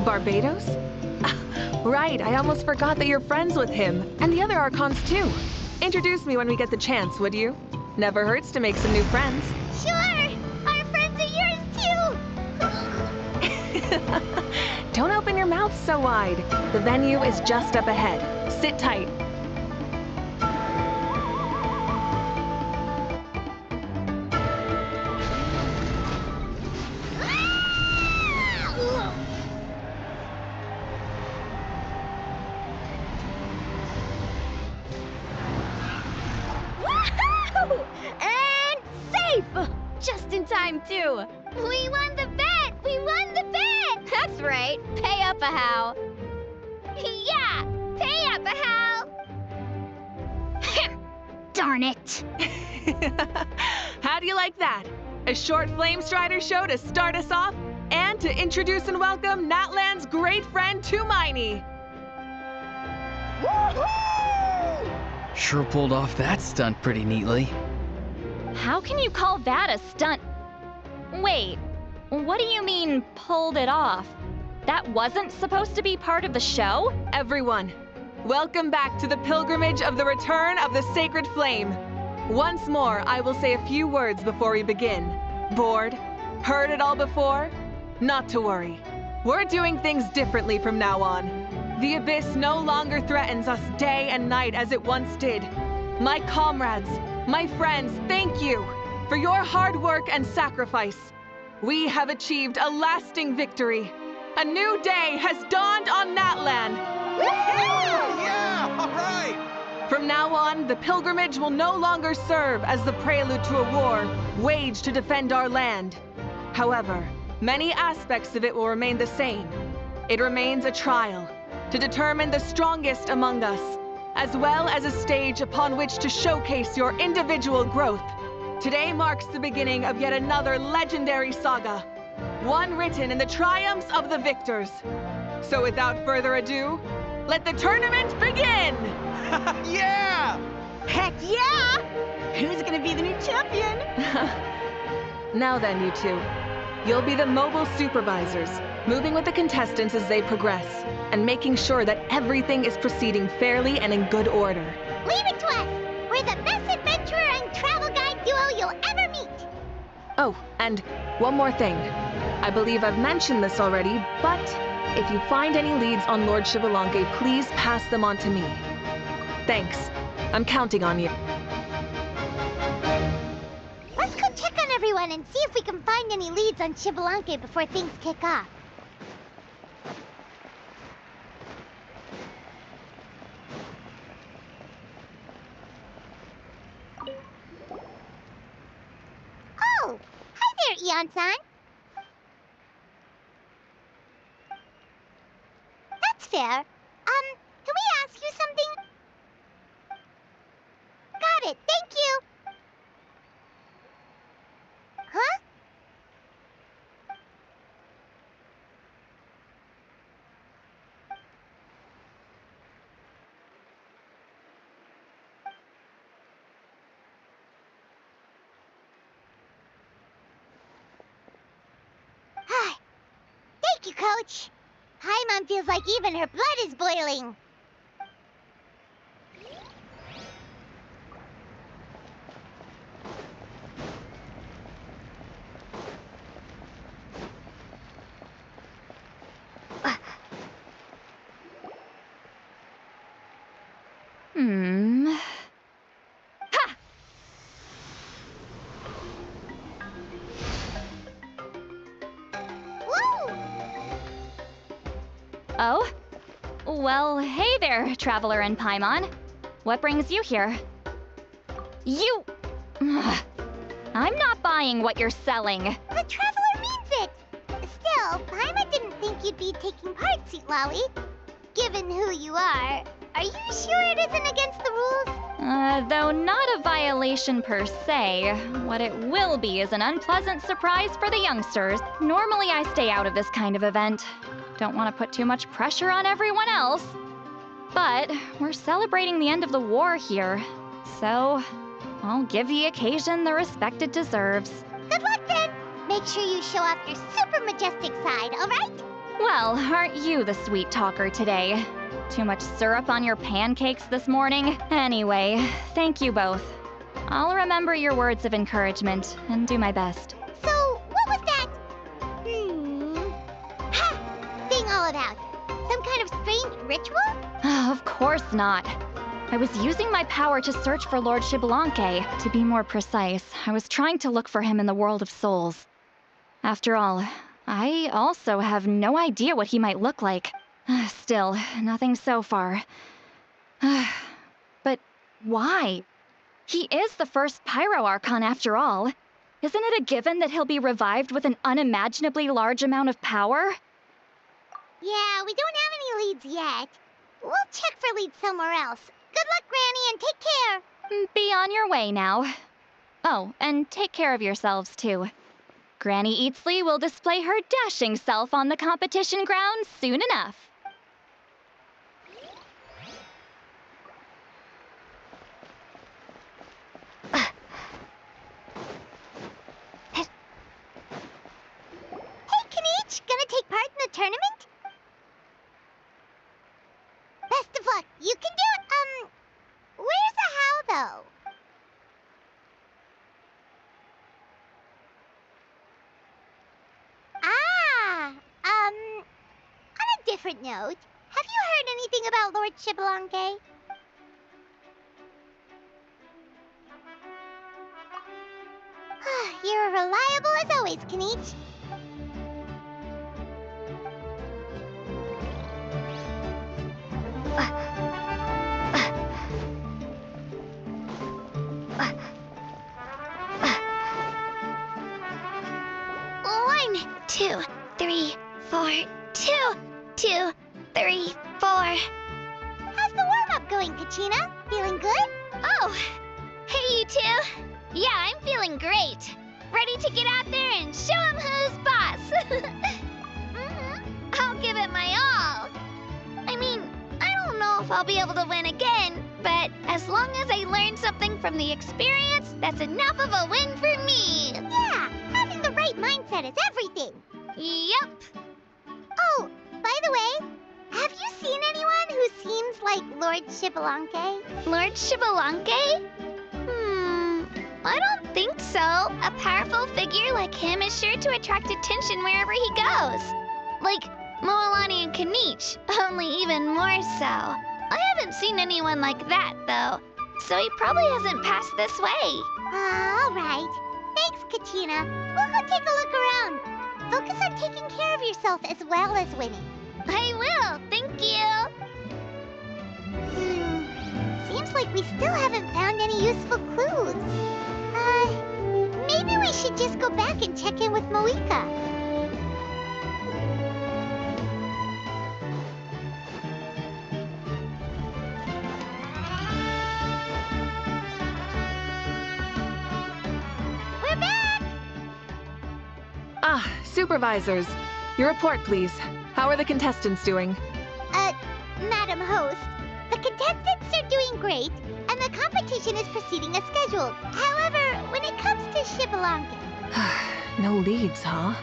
Barbados? Right, I almost forgot that you're friends with him, and the other Archons too. Introduce me when we get the chance, would you? Never hurts to make some new friends. Sure, our friends are yours too. Don't open your mouth so wide. The venue is just up ahead. Sit tight. And safe! Just in time, too. We won the bet! We won the bet! That's right. Pay up a how. Yeah, pay up a how. Darn it. How do you like that? A short Flame Strider show to start us off, and to introduce and welcome Natlan's great friend Tumaini. Sure pulled off that stunt pretty neatly. How can you call that a stunt? Wait, what do you mean, pulled it off? That wasn't supposed to be part of the show? Everyone, welcome back to the pilgrimage of the return of the sacred flame. Once more, I will say a few words before we begin. Bored? Heard it all before? Not to worry. We're doing things differently from now on. The abyss no longer threatens us day and night as it once did. My comrades, my friends, thank you for your hard work and sacrifice. We have achieved a lasting victory. A new day has dawned on Natlan. Yeah! All right! From now on, the pilgrimage will no longer serve as the prelude to a war waged to defend our land. However, many aspects of it will remain the same. It remains a trial to determine the strongest among us, as well as a stage upon which to showcase your individual growth. Today marks the beginning of yet another legendary saga, one written in the triumphs of the victors. So without further ado, let the tournament begin! Yeah! Heck yeah! Who's gonna be the new champion? Now then, you two. You'll be the mobile supervisors, moving with the contestants as they progress, and making sure that everything is proceeding fairly and in good order. Leave it to us. We're the best adventurer and travel guide duo you'll ever meet. Oh, and one more thing. I believe I've mentioned this already, but if you find any leads on Lord Shibalanke, please pass them on to me. Thanks. I'm counting on you. Let's go everyone and see if we can find any leads on Xbalanque before things kick off. Oh! Hi there, Eon-san! That's fair. Can we ask you something? Got it, thank you! Huh? Thank you, Coach. Paimon feels like even her blood is boiling. Ha! Woo! Oh? Well, hey there, Traveler and Paimon. What brings you here? You... I'm not buying what you're selling. The Traveler means it! Still, Paimon didn't think you'd be taking part, Sweet Lolly. Given who you are you sure it isn't against the rules? Though not a violation per se, what it will be is an unpleasant surprise for the youngsters. Normally I stay out of this kind of event. Don't want to put too much pressure on everyone else. But we're celebrating the end of the war here, so I'll give the occasion the respect it deserves. Good luck then! Make sure you show off your super majestic side, alright? Well, aren't you the sweet talker today? Too much syrup on your pancakes this morning? Anyway, thank you both. I'll remember your words of encouragement and do my best. So, what was that? Thing all about? Some kind of strange ritual? Of course not. I was using my power to search for Lord Xbalanque. To be more precise, I was trying to look for him in the world of souls. After all, I also have no idea what he might look like. Still, nothing so far. But why? He is the first Pyro Archon after all. Isn't it a given that he'll be revived with an unimaginably large amount of power? Yeah, we don't have any leads yet. We'll check for leads somewhere else. Good luck, Granny, and take care. Be on your way now. Oh, and take care of yourselves too. Granny Eatsley will display her dashing self on the competition grounds soon enough. Hey, Kanichi, gonna take part in the tournament? Best of luck. You can do it. Where's the how, though? On a different note, have you heard anything about Lord Xbalanque? You're reliable as always, Kanichi. One, 2, 3, 4, 2, 2, 3, 4. How's the warm-up going, Kachina? Feeling good? Oh, hey you two. Yeah, I'm feeling great. Ready to get out there and show 'em who's boss. I'll give it my all. I mean, I don't know if I'll be able to win again, but as long as I learn something from the experience, that's enough of a win for me. Yeah, having the right mindset is everything. Yep. Oh, by the way, have you seen anyone who seems like Lord Xbalanque? Lord Xbalanque? I don't think so. A powerful figure like him is sure to attract attention wherever he goes. Like Moalani and Kanichi, only even more so. I haven't seen anyone like that, though, so he probably hasn't passed this way. All right. Thanks, Kachina. We'll go take a look around. Focus on taking care of yourself as well as winning. I will, thank you. Seems like we still haven't found any useful clues. Maybe we should just go back and check in with Mavuika. We're back! Ah, supervisors. Your report, please. How are the contestants doing? Madam Host, the contestants are doing great, and the competition is proceeding as scheduled. However, when it comes to Shibalanke... No leads, huh?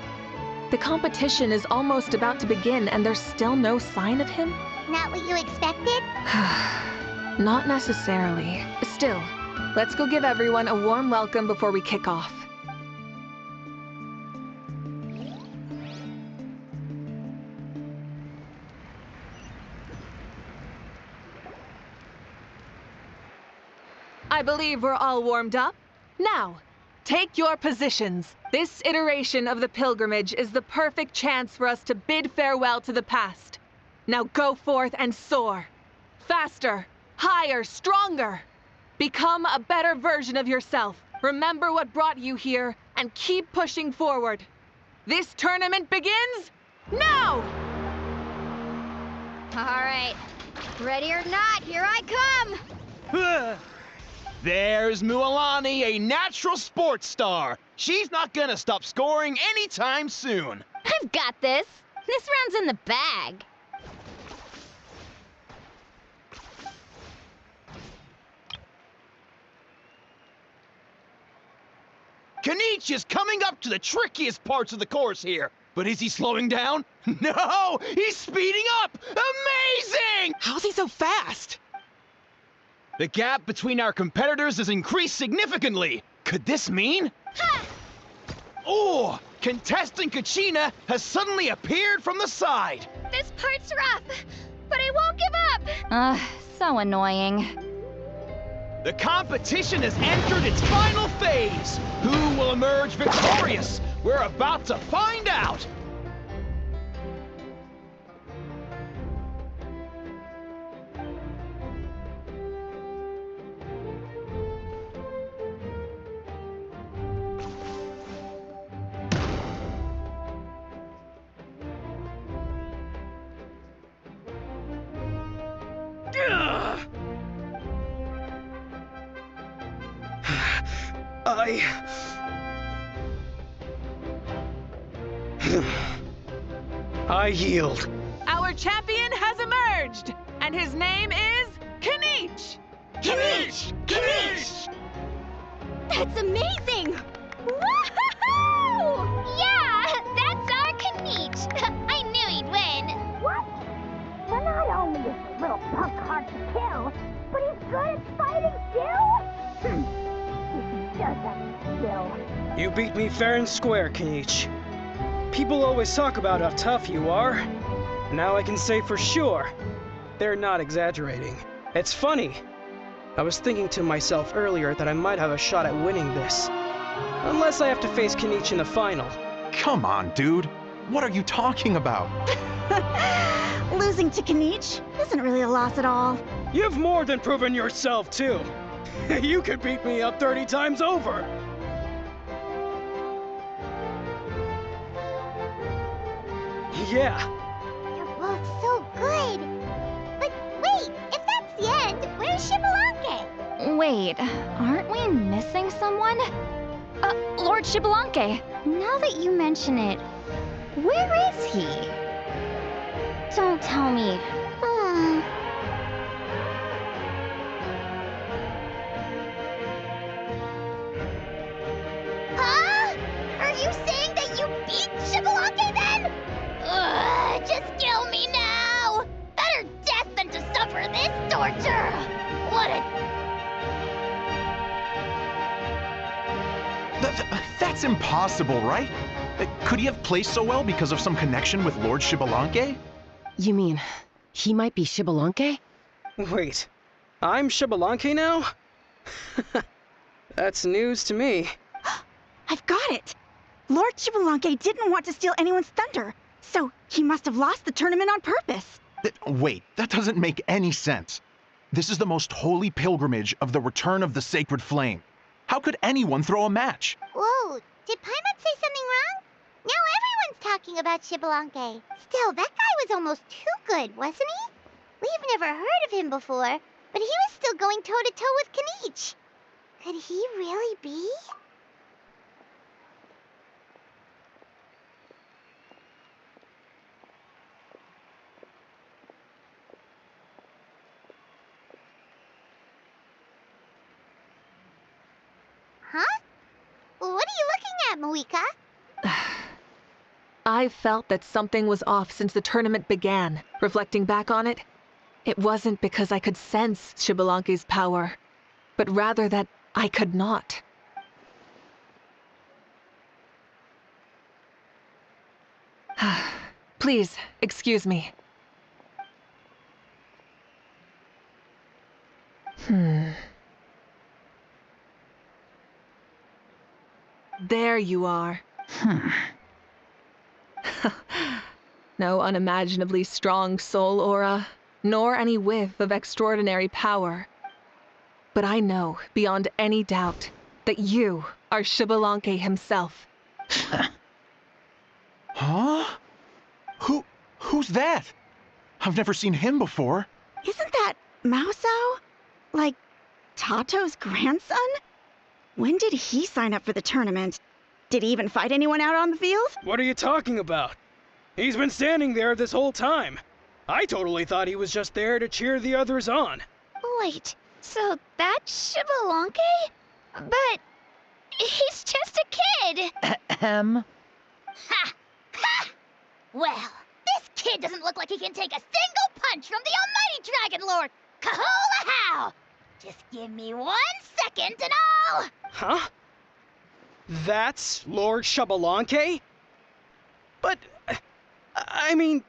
The competition is almost about to begin, and there's still no sign of him? Not what you expected? Not necessarily. Still, let's go give everyone a warm welcome before we kick off. I believe we're all warmed up. Now, take your positions. This iteration of the pilgrimage is the perfect chance for us to bid farewell to the past. Now go forth and soar. Faster, higher, stronger. Become a better version of yourself. Remember what brought you here and keep pushing forward. This tournament begins now! All right, ready or not, here I come. There's Mualani, a natural sports star. She's not gonna stop scoring anytime soon. I've got this. This round's in the bag. Kanichi is coming up to the trickiest parts of the course here. But is he slowing down? No! He's speeding up! Amazing! How's he so fast? The gap between our competitors has increased significantly. Could this mean? Ha! Oh! Contestant Kachina has suddenly appeared from the side. This part's rough, but I won't give up. So annoying. The competition has entered its final phase. Who will emerge victorious? We're about to find out. I yield. Our champion has emerged, and his name is Kanichi! Kanichi! Kanichi! That's amazing! Woohoo! Yeah, that's our Kanichi. I knew he'd win. What? Well, not only is the little punk hard to kill, but he's good at fighting too? He does have skill. You beat me fair and square, Kanichi. People always talk about how tough you are. Now I can say for sure, they're not exaggerating. It's funny. I was thinking to myself earlier that I might have a shot at winning this. Unless I have to face Kanichi in the final. Come on, dude. What are you talking about? Losing to Kanichi isn't really a loss at all. You've more than proven yourself, too. You could beat me up 30 times over. Yeah. You're both so good. But wait, if that's the end, where's Shibalanke? Wait, aren't we missing someone? Lord Shibalanke. Now that you mention it, where is he? Don't tell me. Huh? Are you saying that you beat Shibalanke then? Just kill me now! Better death than to suffer this torture! What a... That's impossible, right? Could he have placed so well because of some connection with Lord Shibalanke? You mean, he might be Shibalanke? Wait, I'm Shibalanke now? That's news to me. I've got it! Lord Xbalanque didn't want to steal anyone's thunder, so he must have lost the tournament on purpose. Wait, that doesn't make any sense. This is the most holy pilgrimage of the return of the sacred flame. How could anyone throw a match? Whoa, did Paimon say something wrong? Now everyone's talking about Xbalanque. Still, that guy was almost too good, wasn't he? We've never heard of him before, but he was still going toe-to-toe with Kenichi. Could he really be? Huh? What are you looking at, Mavuika? I felt that something was off since the tournament began. Reflecting back on it, it wasn't because I could sense Xbalanque's power, but rather that I could not. Please, excuse me. There you are. No unimaginably strong soul aura, nor any whiff of extraordinary power. But I know, beyond any doubt, that you are Xbalanque himself. Huh? Who's that? I've never seen him before. Isn't that Mauso? Like, Tato's grandson? When did he sign up for the tournament? Did he even fight anyone out on the field? What are you talking about? He's been standing there this whole time. I totally thought he was just there to cheer the others on. Wait, so that's Xbalanque? But he's just a kid. Ha! Ha! Well, this kid doesn't look like he can take a single punch from the almighty Dragon Lord! Kahula how! Just give me 1 second and I'll... Huh? That's Lord Xbalanque? But, I mean,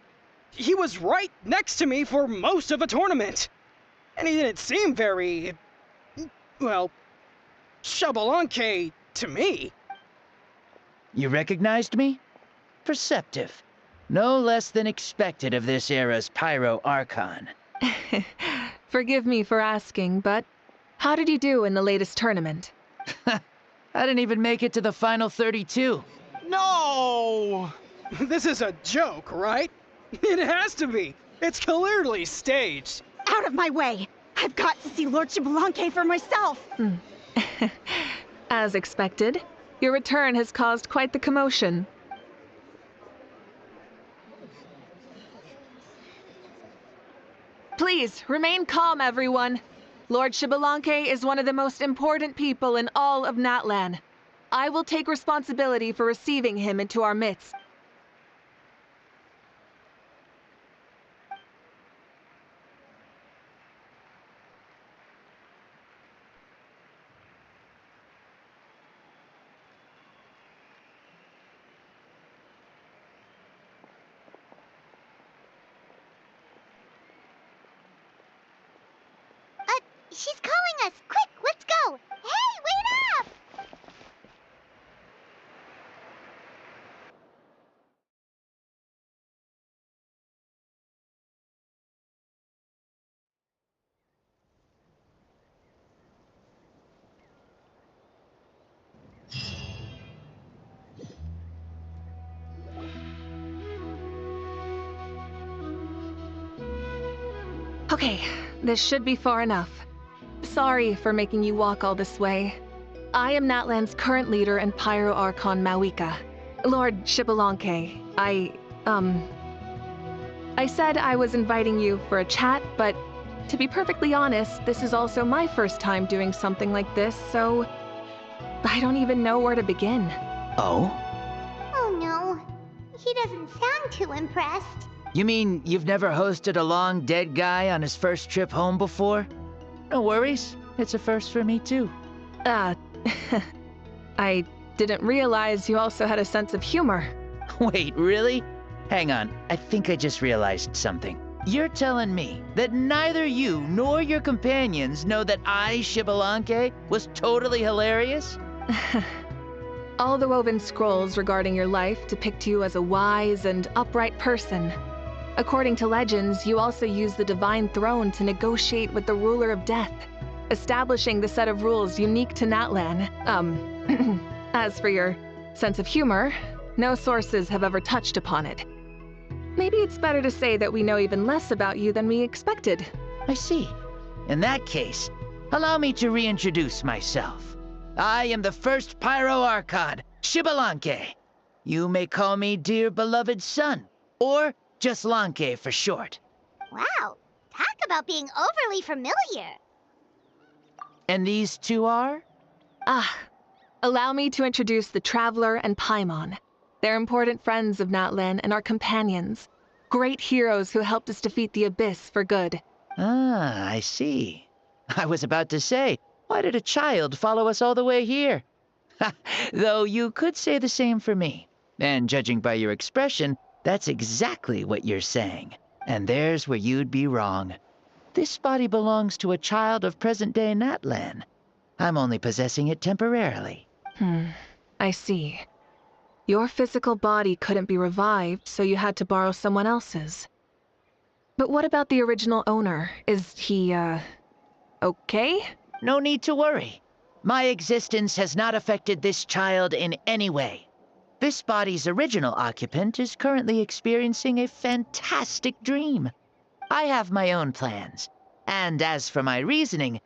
he was right next to me for most of the tournament. And he didn't seem very, well, Xbalanque to me. You recognized me? Perceptive. No less than expected of this era's Pyro Archon. Forgive me for asking, but how did you do in the latest tournament? I didn't even make it to the final 32. No! This is a joke, right? It has to be. It's clearly staged. Out of my way! I've got to see Lord Xbalanque for myself! As expected, your return has caused quite the commotion. Please, remain calm, everyone. Lord Xbalanque is one of the most important people in all of Natlan. I will take responsibility for receiving him into our midst. She's calling us! Quick, let's go! Hey, wait up! Okay, this should be far enough. Sorry for making you walk all this way. I am Natlan's current leader and Pyro Archon Mavuika. Lord Xbalanque, I said I was inviting you for a chat, but to be perfectly honest, this is also my first time doing something like this, so I don't even know where to begin. Oh? Oh no, he doesn't sound too impressed. You mean you've never hosted a long dead guy on his first trip home before? No worries. It's a first for me, too. I didn't realize you also had a sense of humor. Wait, really? Hang on. I think I just realized something. You're telling me that neither you nor your companions know that I, Xbalanque, was totally hilarious? All the woven scrolls regarding your life depict you as a wise and upright person. According to legends, you also use the divine throne to negotiate with the ruler of death, establishing the set of rules unique to Natlan. As for your sense of humor, no sources have ever touched upon it. Maybe it's better to say that we know even less about you than we expected. I see. In that case, allow me to reintroduce myself. I am the first Pyro Archon, Shibalanke. You may call me dear beloved son, or just Lanke for short. Wow, talk about being overly familiar. And these two are? Allow me to introduce the Traveler and Paimon. They're important friends of Natlan and our companions. Great heroes who helped us defeat the Abyss for good. Ah, I see. I was about to say, why did a child follow us all the way here? Though you could say the same for me. And judging by your expression, that's exactly what you're saying. And there's where you'd be wrong. This body belongs to a child of present-day Natlan. I'm only possessing it temporarily. I see. Your physical body couldn't be revived, so you had to borrow someone else's. But what about the original owner? Is he, okay? No need to worry. My existence has not affected this child in any way. This body's original occupant is currently experiencing a fantastic dream. I have my own plans, and as for my reasoning,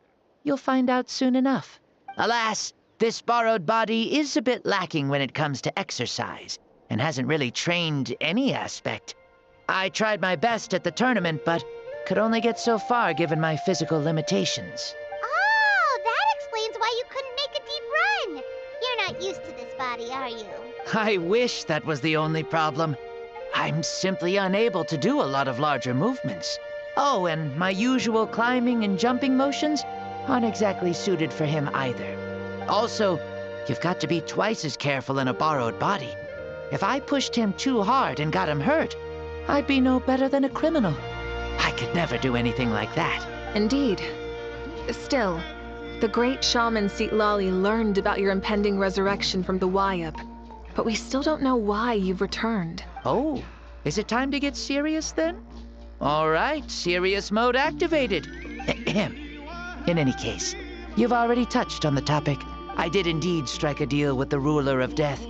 you'll find out soon enough. Alas, this borrowed body is a bit lacking when it comes to exercise, and hasn't really trained any aspect. I tried my best at the tournament, but could only get so far given my physical limitations. Oh, that explains why you couldn't make a deep run. You're not used to this body, are you? I wish that was the only problem. I'm simply unable to do a lot of larger movements. Oh, and my usual climbing and jumping motions aren't exactly suited for him either. Also, you've got to be twice as careful in a borrowed body. If I pushed him too hard and got him hurt, I'd be no better than a criminal. I could never do anything like that. Indeed. Still, the great shaman Lali learned about your impending resurrection from the Wayup, but we still don't know why you've returned. Oh, is it time to get serious then? All right, serious mode activated. In any case, you've already touched on the topic. I did indeed strike a deal with the ruler of death.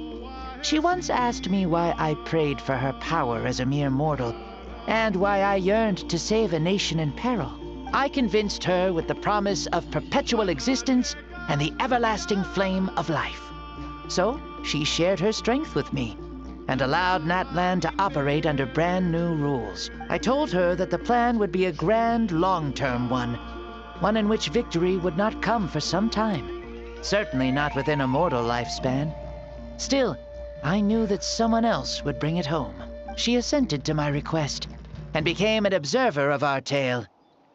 She once asked me why I prayed for her power as a mere mortal, and why I yearned to save a nation in peril. I convinced her with the promise of perpetual existence and the everlasting flame of life. So, she shared her strength with me, and allowed Natlan to operate under brand new rules. I told her that the plan would be a grand, long-term one in which victory would not come for some time. Certainly not within a mortal lifespan. Still, I knew that someone else would bring it home. She assented to my request, and became an observer of our tale.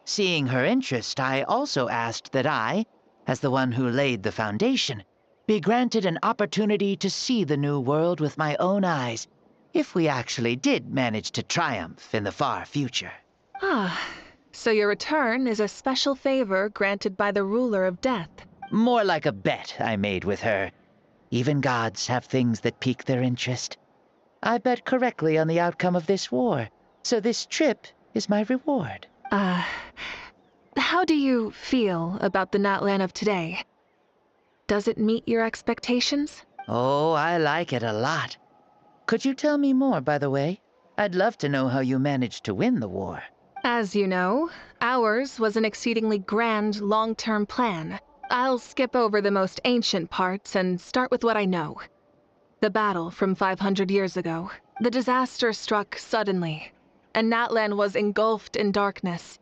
Seeing her interest, I also asked that I, as the one who laid the foundation, be granted an opportunity to see the new world with my own eyes, if we actually did manage to triumph in the far future. So your return is a special favor granted by the ruler of death. More like a bet I made with her. Even gods have things that pique their interest. I bet correctly on the outcome of this war, so this trip is my reward. How do you feel about the Natlan of today? Does it meet your expectations? Oh, I like it a lot. Could you tell me more, by the way? I'd love to know how you managed to win the war. As you know, ours was an exceedingly grand, long-term plan. I'll skip over the most ancient parts and start with what I know. The battle from 500 years ago. The disaster struck suddenly, and Natlan was engulfed in darkness.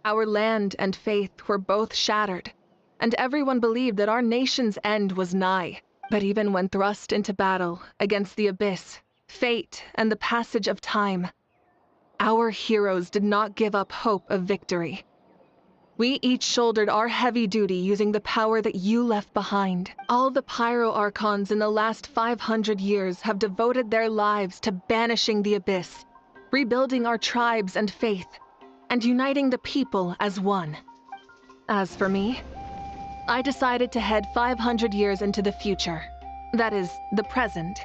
Our land and faith were both shattered, and everyone believed that our nation's end was nigh. But even when thrust into battle against the Abyss, fate, and the passage of time, our heroes did not give up hope of victory. We each shouldered our heavy duty using the power that you left behind. All the Pyro Archons in the last 500 years have devoted their lives to banishing the Abyss, rebuilding our tribes and faith, and uniting the people as one. As for me, I decided to head 500 years into the future, That is, the present.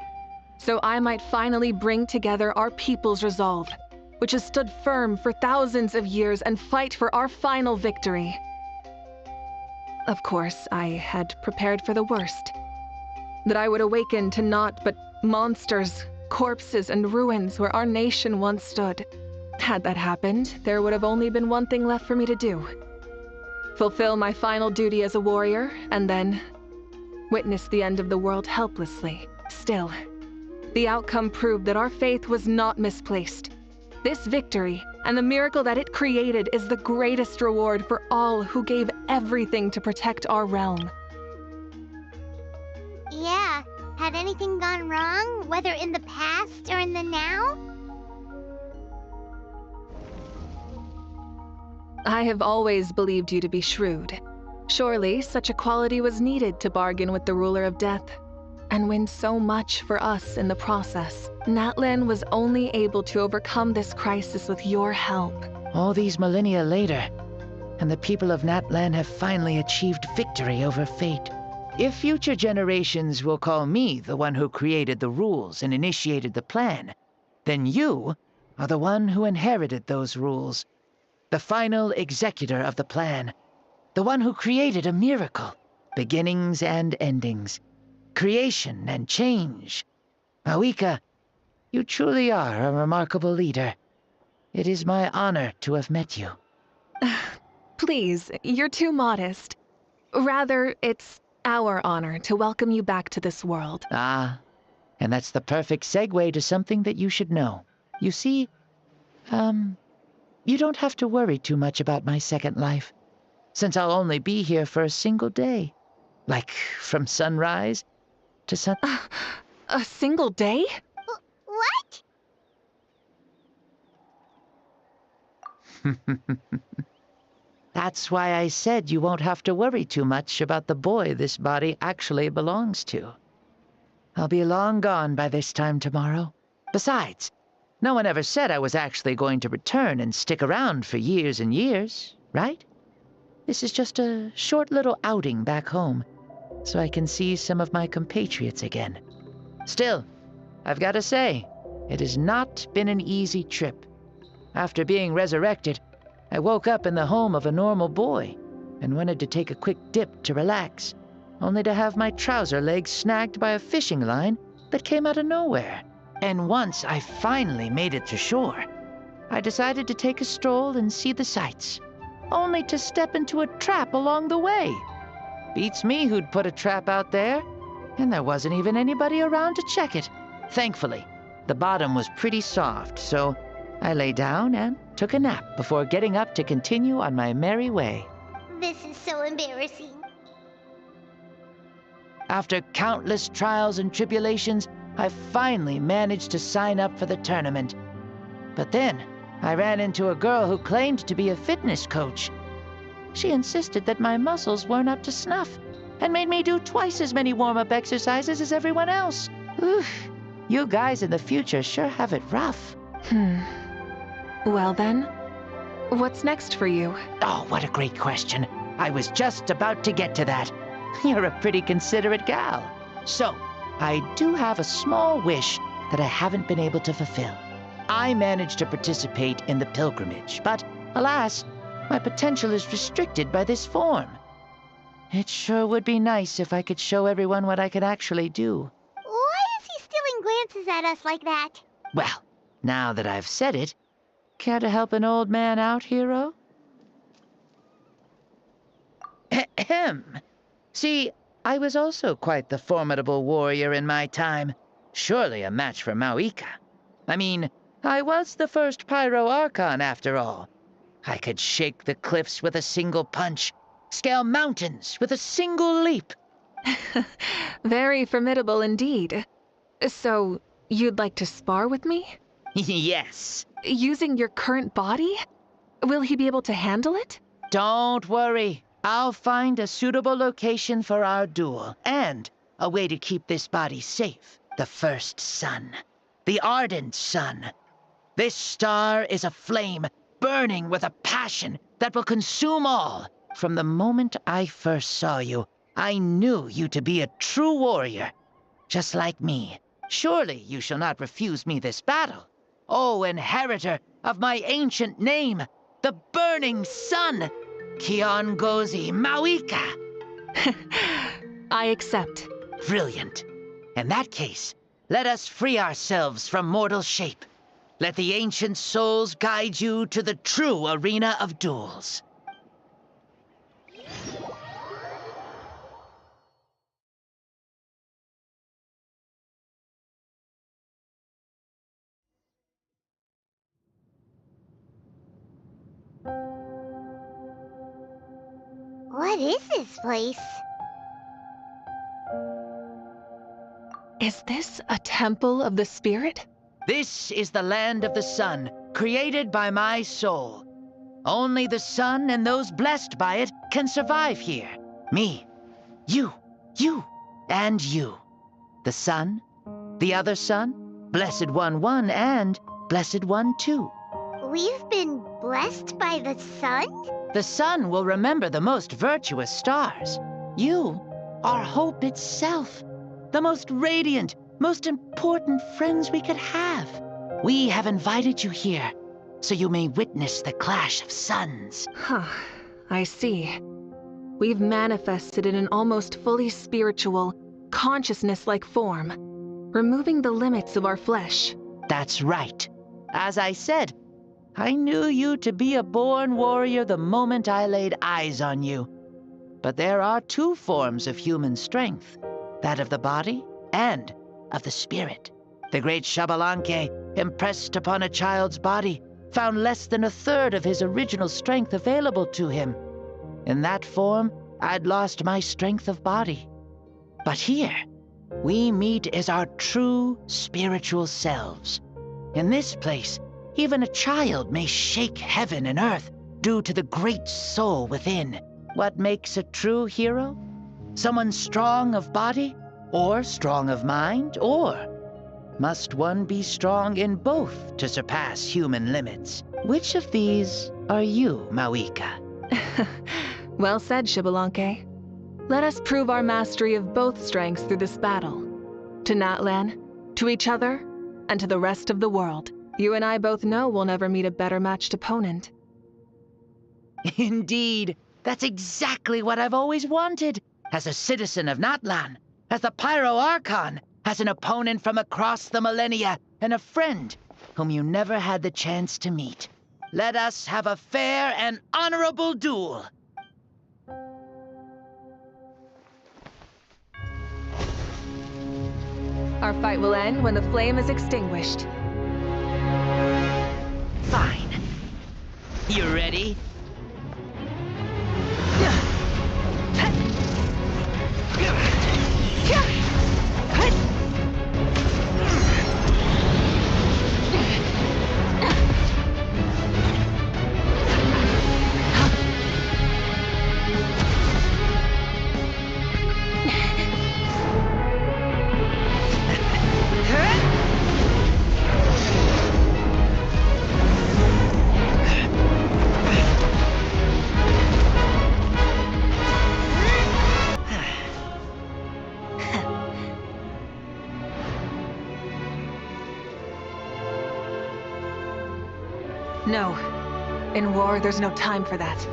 So I might finally bring together our people's resolve, which has stood firm for thousands of years, and fight for our final victory. Of course, I had prepared for the worst. That I would awaken to naught but monsters, corpses, and ruins where our nation once stood. Had that happened, there would have only been one thing left for me to do. Fulfill my final duty as a warrior, and then witness the end of the world helplessly. Still, the outcome proved that our faith was not misplaced. This victory, and the miracle that it created, is the greatest reward for all who gave everything to protect our realm. Yeah, had anything gone wrong, whether in the past or in the now? I have always believed you to be shrewd. Surely, such a quality was needed to bargain with the ruler of death, and win so much for us in the process. Natlan was only able to overcome this crisis with your help. All these millennia later, and the people of Natlan have finally achieved victory over fate. If future generations will call me the one who created the rules and initiated the plan, then you are the one who inherited those rules. The final executor of the plan. The one who created a miracle. Beginnings and endings. Creation and change. Mavuika, you truly are a remarkable leader. It is my honor to have met you. Please, you're too modest. Rather, it's our honor to welcome you back to this world. Ah, and that's the perfect segue to something that you should know. You see, you don't have to worry too much about my second life, since I'll only be here for a single day. Like, from sunrise to sun... A single day? What? That's why I said you won't have to worry too much about the boy this body actually belongs to. I'll be long gone by this time tomorrow. Besides, no one ever said I was actually going to return and stick around for years and years, right? This is just a short little outing back home, so I can see some of my compatriots again. Still, I've got to say, it has not been an easy trip. After being resurrected, I woke up in the home of a normal boy and wanted to take a quick dip to relax, only to have my trouser legs snagged by a fishing line that came out of nowhere. And once I finally made it to shore, I decided to take a stroll and see the sights, only to step into a trap along the way. Beats me who'd put a trap out there, and there wasn't even anybody around to check it. Thankfully, the bottom was pretty soft, so I lay down and took a nap before getting up to continue on my merry way. This is so embarrassing. After countless trials and tribulations, I finally managed to sign up for the tournament. But then, I ran into a girl who claimed to be a fitness coach. She insisted that my muscles weren't up to snuff, and made me do twice as many warm-up exercises as everyone else. Oof, you guys in the future sure have it rough. Well then, what's next for you? Oh, what a great question. I was just about to get to that. You're a pretty considerate gal. So, I do have a small wish that I haven't been able to fulfill. I managed to participate in the pilgrimage, but alas, my potential is restricted by this form. It sure would be nice if I could show everyone what I could actually do. Why is he stealing glances at us like that? Well, now that I've said it, care to help an old man out, hero? Ahem. See, I was also quite the formidable warrior in my time. Surely a match for Mavuika. I mean, I was the first Pyro Archon after all. I could shake the cliffs with a single punch, scale mountains with a single leap. Very formidable indeed. So, you'd like to spar with me? Yes. Using your current body? Will he be able to handle it? Don't worry. I'll find a suitable location for our duel, and a way to keep this body safe. The first sun. The ardent sun. This star is a flame, burning with a passion that will consume all. From the moment I first saw you, I knew you to be a true warrior. just like me. Surely you shall not refuse me this battle. O inheritor of my ancient name, the burning sun, Kiongozi Mavuika. I accept. Brilliant. In that case, let us free ourselves from mortal shape. Let the ancient souls guide you to the true arena of duels. What is this place? Is this a temple of the spirit? This is the land of the sun, created by my soul. Only the sun and those blessed by it can survive here. Me, you, and you. The sun, the other sun, Blessed One 1, and Blessed One 2. We've been blessed by the sun? The sun will remember the most virtuous stars. You are hope itself. The most radiant, most important friends we could have. We have invited you here, so you may witness the clash of suns. Huh, I see. We've manifested in an almost fully spiritual, consciousness-like form, removing the limits of our flesh. That's right. As I said, I knew you to be a born warrior the moment I laid eyes on you. But there are two forms of human strength, that of the body and of the spirit. The great Xbalanque, impressed upon a child's body, found less than a third of his original strength available to him. In that form, I'd lost my strength of body. But here, we meet as our true spiritual selves. In this place, even a child may shake heaven and earth due to the great soul within. What makes a true hero? Someone strong of body, or strong of mind, or must one be strong in both to surpass human limits? Which of these are you, Mavuika? Well said, Xbalanque. Let us prove our mastery of both strengths through this battle. To Natlan, to each other, and to the rest of the world. You and I both know we'll never meet a better matched opponent. Indeed. That's exactly what I've always wanted. As a citizen of Natlan, as the Pyro Archon, as an opponent from across the millennia, and a friend whom you never had the chance to meet. Let us have a fair and honorable duel. Our fight will end when the flame is extinguished. Fine. You ready? No. In war, there's no time for that.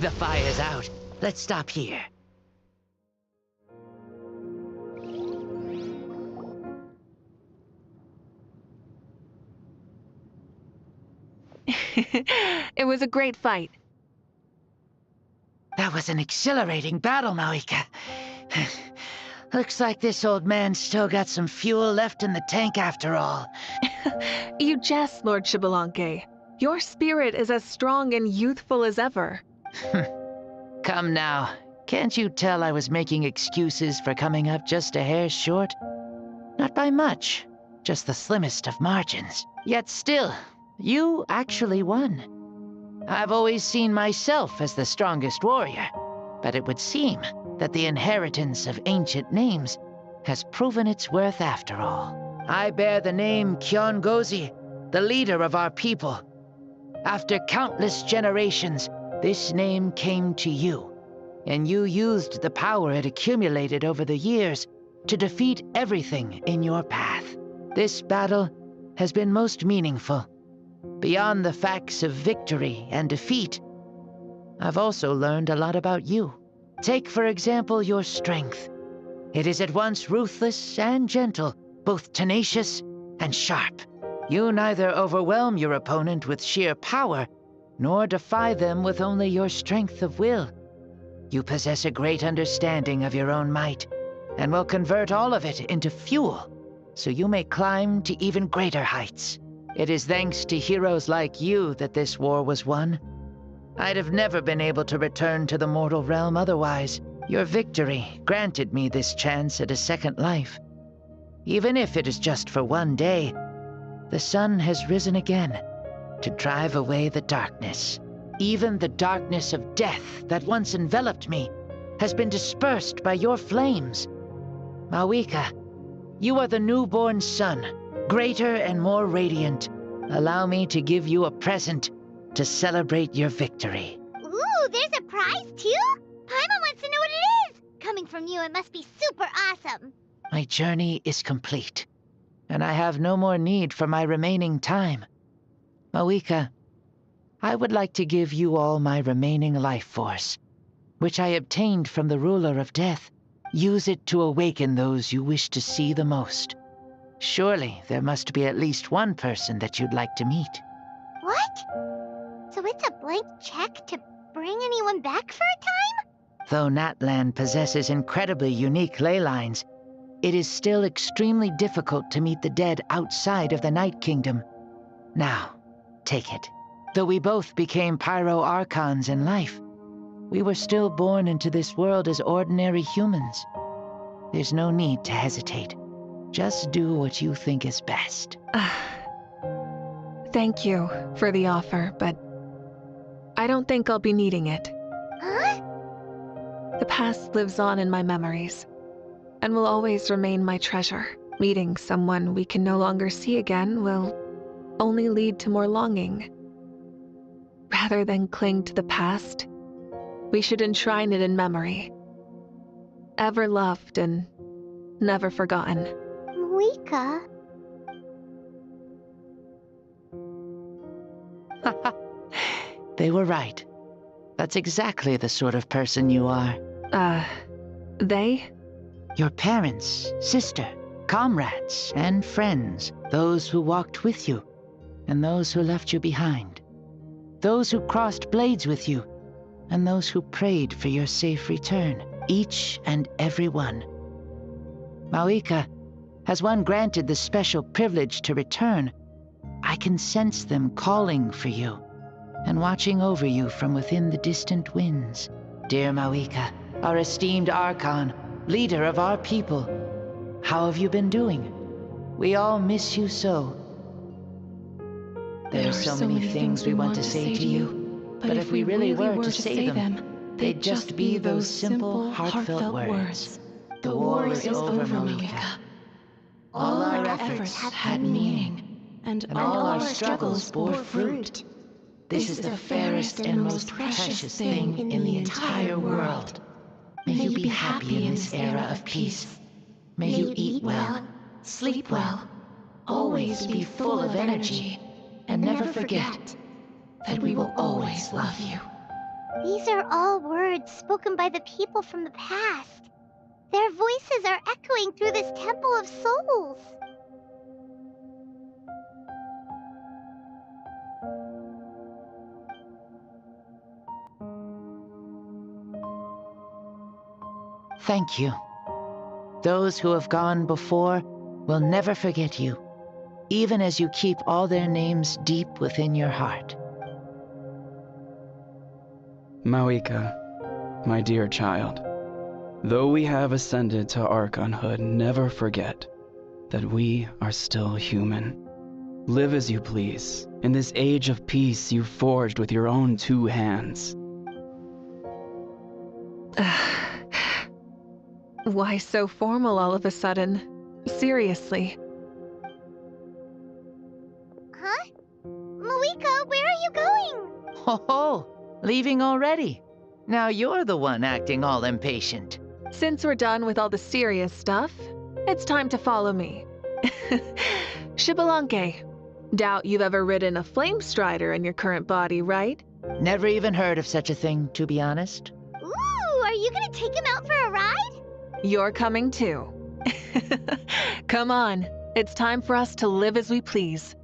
The fire's out. Let's stop here. It was a great fight. That was an exhilarating battle, Mavuika. Looks like this old man's still got some fuel left in the tank after all. You jest, Lord Xbalanque. Your spirit is as strong and youthful as ever. Come now. Can't you tell I was making excuses for coming up just a hair short? Not by much. Just the slimmest of margins. Yet still, you actually won. I've always seen myself as the strongest warrior, but it would seem that the inheritance of ancient names has proven its worth after all. I bear the name Kiongozi, the leader of our people. After countless generations, this name came to you, and you used the power it accumulated over the years to defeat everything in your path. This battle has been most meaningful. Beyond the facts of victory and defeat, I've also learned a lot about you. Take, for example, your strength. It is at once ruthless and gentle, both tenacious and sharp. You neither overwhelm your opponent with sheer power, nor defy them with only your strength of will. You possess a great understanding of your own might, and will convert all of it into fuel, so you may climb to even greater heights. It is thanks to heroes like you that this war was won. I'd have never been able to return to the mortal realm otherwise. Your victory granted me this chance at a second life. Even if it is just for one day, the sun has risen again to drive away the darkness. Even the darkness of death that once enveloped me has been dispersed by your flames. Mavuika, you are the newborn sun, greater and more radiant. Allow me to give you a present to celebrate your victory. Ooh, there's a prize too? Paimon wants to know what it is! Coming from you, it must be super awesome. My journey is complete, and I have no more need for my remaining time. Mavuika, I would like to give you all my remaining life force, which I obtained from the ruler of death. Use it to awaken those you wish to see the most. Surely there must be at least one person that you'd like to meet. What? So it's a blank check to bring anyone back for a time? Though Natlan possesses incredibly unique ley lines, it is still extremely difficult to meet the dead outside of the Night Kingdom. Now, take it. Though we both became Pyro-Archons in life, we were still born into this world as ordinary humans. There's no need to hesitate. Just do what you think is best. Thank you for the offer, but I don't think I'll be needing it. Huh? The past lives on in my memories, and will always remain my treasure. Meeting someone we can no longer see again will only lead to more longing. Rather than cling to the past, we should enshrine it in memory. Ever loved and never forgotten. Mavuika. They were right. That's exactly the sort of person you are. They? Your parents, sister, comrades, and friends. Those who walked with you, and those who left you behind. Those who crossed blades with you, and those who prayed for your safe return. Each and every one. Mavuika, has one granted the special privilege to return, I can sense them calling for you, and watching over you from within the distant winds. Dear Mavuika, our esteemed Archon, leader of our people, how have you been doing? We all miss you so. There are so many things we want to say to you, but if we really were to say them, they'd just be those simple, heartfelt words. The war is over, Mavuika. All our efforts had meaning, and all our struggles bore fruit. This is the fairest and most precious thing in the entire world. May you be happy in this era of peace. May you eat well, sleep well, always be full of energy, and never forget that we will always love you. These are all words spoken by the people from the past. Their voices are echoing through this Temple of Souls. Thank you. those who have gone before will never forget you, even as you keep all their names deep within your heart. Mavuika, my dear child, though we have ascended to Archonhood, never forget that we are still human. Live as you please, in this age of peace you forged with your own 2 hands. Why so formal all of a sudden? Seriously. Huh? Mavuika, where are you going? Ho-ho! Leaving already? Now you're the one acting all impatient. Since we're done with all the serious stuff, it's time to follow me. Xbalanque. Doubt you've ever ridden a flame strider in your current body, right? Never even heard of such a thing, to be honest. Ooh, are you gonna take him out for a ride? You're coming too. Come on, it's time for us to live as we please.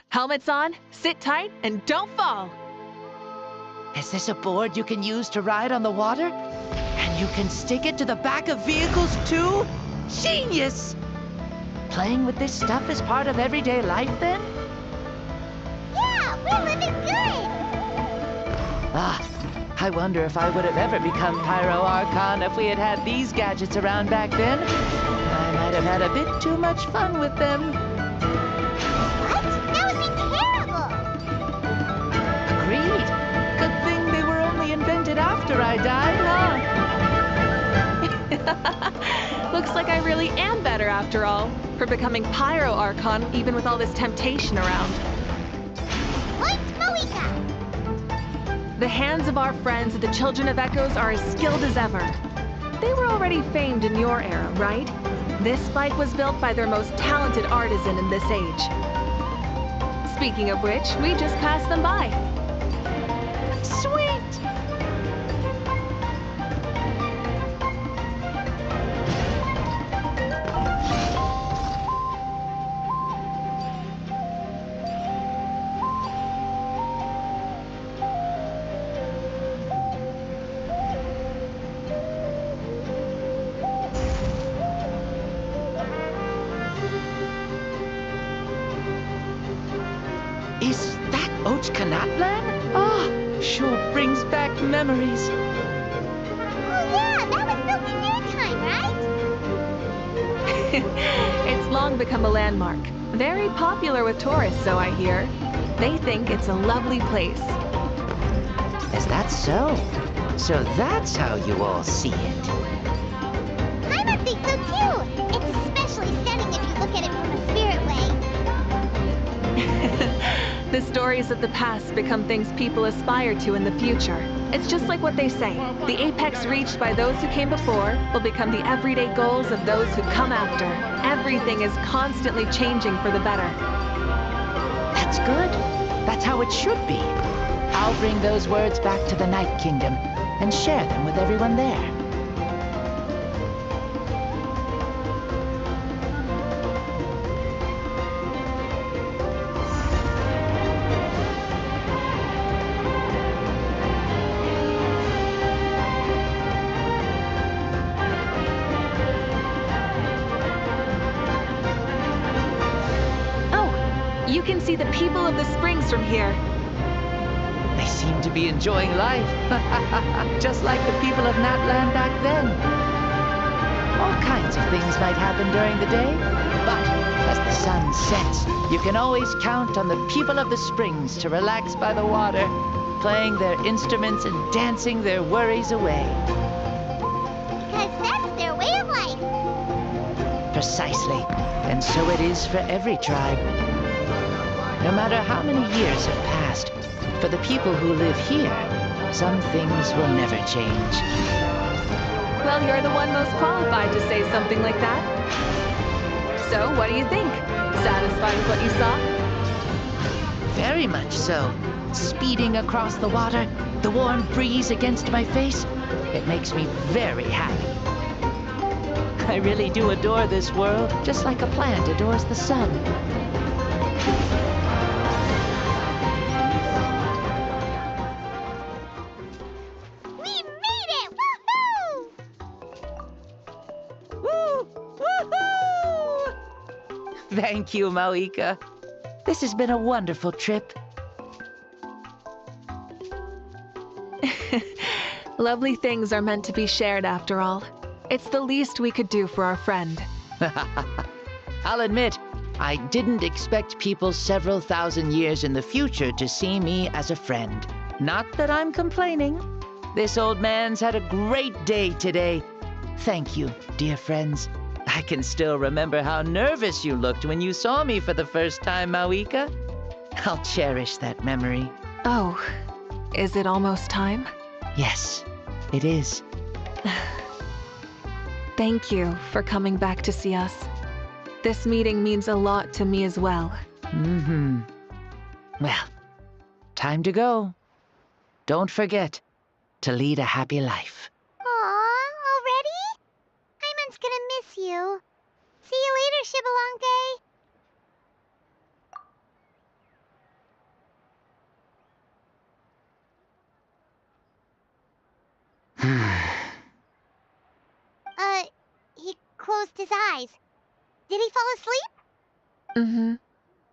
Helmets on, sit tight, and don't fall! Is this a board you can use to ride on the water? And you can stick it to the back of vehicles too? Genius! Playing with this stuff is part of everyday life then? Yeah, we're living good! I wonder if I would have ever become Pyro Archon if we had had these gadgets around back then. I might have had a bit too much fun with them. What? That would be terrible! Agreed. Good thing they were only invented after I died, huh? Looks like I really am better after all, for becoming Pyro Archon even with all this temptation around. Point Mavuika! The hands of our friends the Children of Echoes are as skilled as ever. They were already famed in your era, right? This bike was built by their most talented artisan in this age. Speaking of which, we just passed them by. Sweet! Is that Ochkanatlan? Oh, sure brings back memories. Oh yeah, that was built in your time, right? It's long become a landmark. Very popular with tourists, so I hear. They think it's a lovely place. Is that so? So that's how you all see it. I think so too! It's especially stunning if you look at it from a spirit way. The stories of the past become things people aspire to in the future. It's just like what they say. The apex reached by those who came before will become the everyday goals of those who come after. Everything is constantly changing for the better. That's good. That's how it should be. I'll bring those words back to the Night Kingdom and share them with everyone there. You can see the people of the springs from here. They seem to be enjoying life, just like the people of Natland back then. All kinds of things might happen during the day, but as the sun sets, you can always count on the people of the springs to relax by the water, playing their instruments and dancing their worries away. Because that's their way of life. Precisely, and so it is for every tribe. No matter how many years have passed, for the people who live here, some things will never change. Well, you're the one most qualified to say something like that. So, what do you think? Satisfied with what you saw? Very much so. Speeding across the water, the warm breeze against my face, it makes me very happy. I really do adore this world, just like a plant adores the sun. We made it! Woohoo! Woo! Woohoo! Thank you, Mavuika. This has been a wonderful trip. Lovely things are meant to be shared after all. It's the least we could do for our friend. I'll admit, I didn't expect people several thousand years in the future to see me as a friend. Not that I'm complaining. This old man's had a great day today. Thank you, dear friends. I can still remember how nervous you looked when you saw me for the first time, Mavuika. I'll cherish that memory. Oh, is it almost time? Yes, it is. Thank you for coming back to see us. This meeting means a lot to me as well. Mm-hmm. Well, time to go. Don't forget to lead a happy life. Aw, already? Hyman's gonna miss you. See you later, Shibalonke. He closed his eyes. Did he fall asleep? Mm-hmm.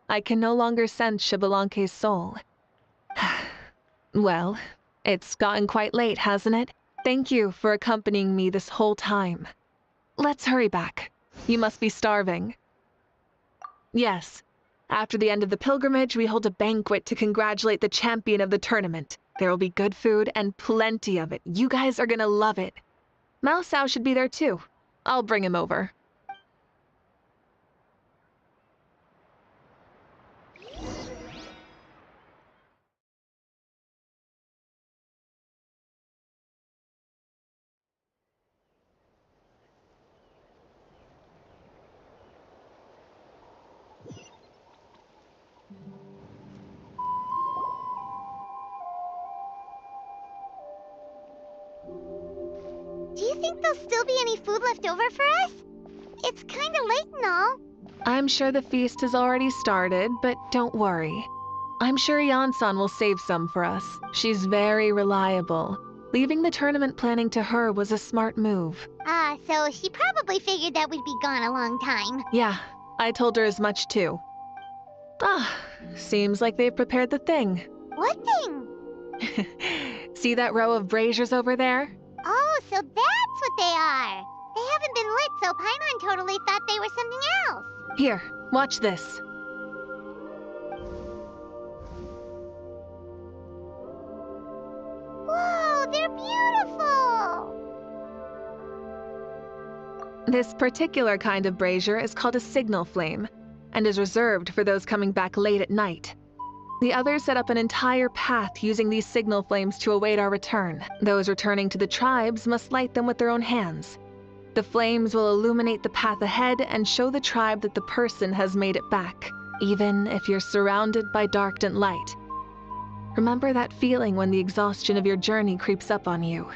I can no longer sense Shibalonke's soul. Well, it's gotten quite late, hasn't it? Thank you for accompanying me this whole time. Let's hurry back. You must be starving. Yes. After the end of the pilgrimage, we hold a banquet to congratulate the champion of the tournament. There will be good food and plenty of it. You guys are gonna love it. Mao Sao should be there too. I'll bring him over. Do you think there'll still be any food left over for us? It's kinda late and all. I'm sure the feast has already started, but don't worry. I'm sure Yan-san will save some for us. She's very reliable. Leaving the tournament planning to her was a smart move. So she probably figured that we'd be gone a long time. Yeah, I told her as much too. Seems like they've prepared the thing. What thing? See that row of braziers over there? Oh, so that's what they are. They haven't been lit, so Paimon totally thought they were something else. Here, watch this. Whoa, they're beautiful! This particular kind of brazier is called a signal flame, and is reserved for those coming back late at night. The others set up an entire path using these signal flames to await our return. Those returning to the tribes must light them with their own hands. The flames will illuminate the path ahead and show the tribe that the person has made it back, even if you're surrounded by dark and light. Remember that feeling when the exhaustion of your journey creeps up on you.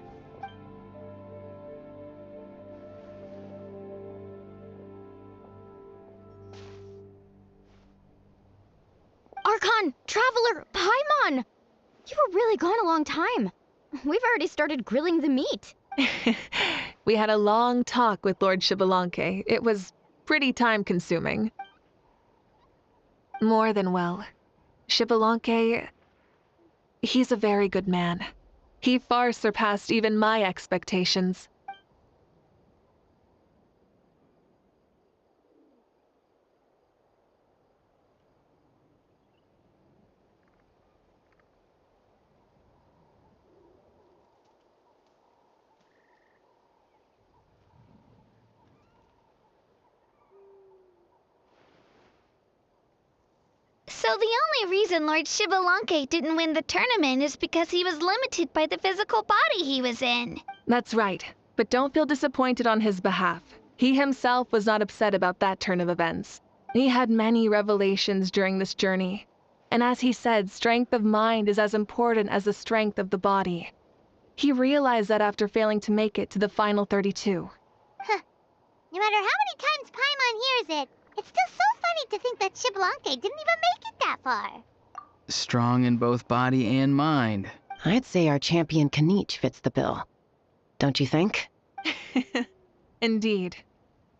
Archon! Traveler! Paimon! You were really gone a long time. We've already started grilling the meat. We had a long talk with Lord Shibalonke. It was pretty time-consuming. More than well. Shibalonke, he's a very good man. He far surpassed even my expectations. So, So the only reason Lord Shibalanke didn't win the tournament is because he was limited by the physical body he was in. That's right, but don't feel disappointed on his behalf. He himself was not upset about that turn of events. He had many revelations during this journey. And as he said, strength of mind is as important as the strength of the body. He realized that after failing to make it to the final 32. Huh. No matter how many times Paimon hears it, it's still so funny to think that Shibalanke didn't even make it that far. Strong in both body and mind. I'd say our champion Kanichi fits the bill. Don't you think? Indeed.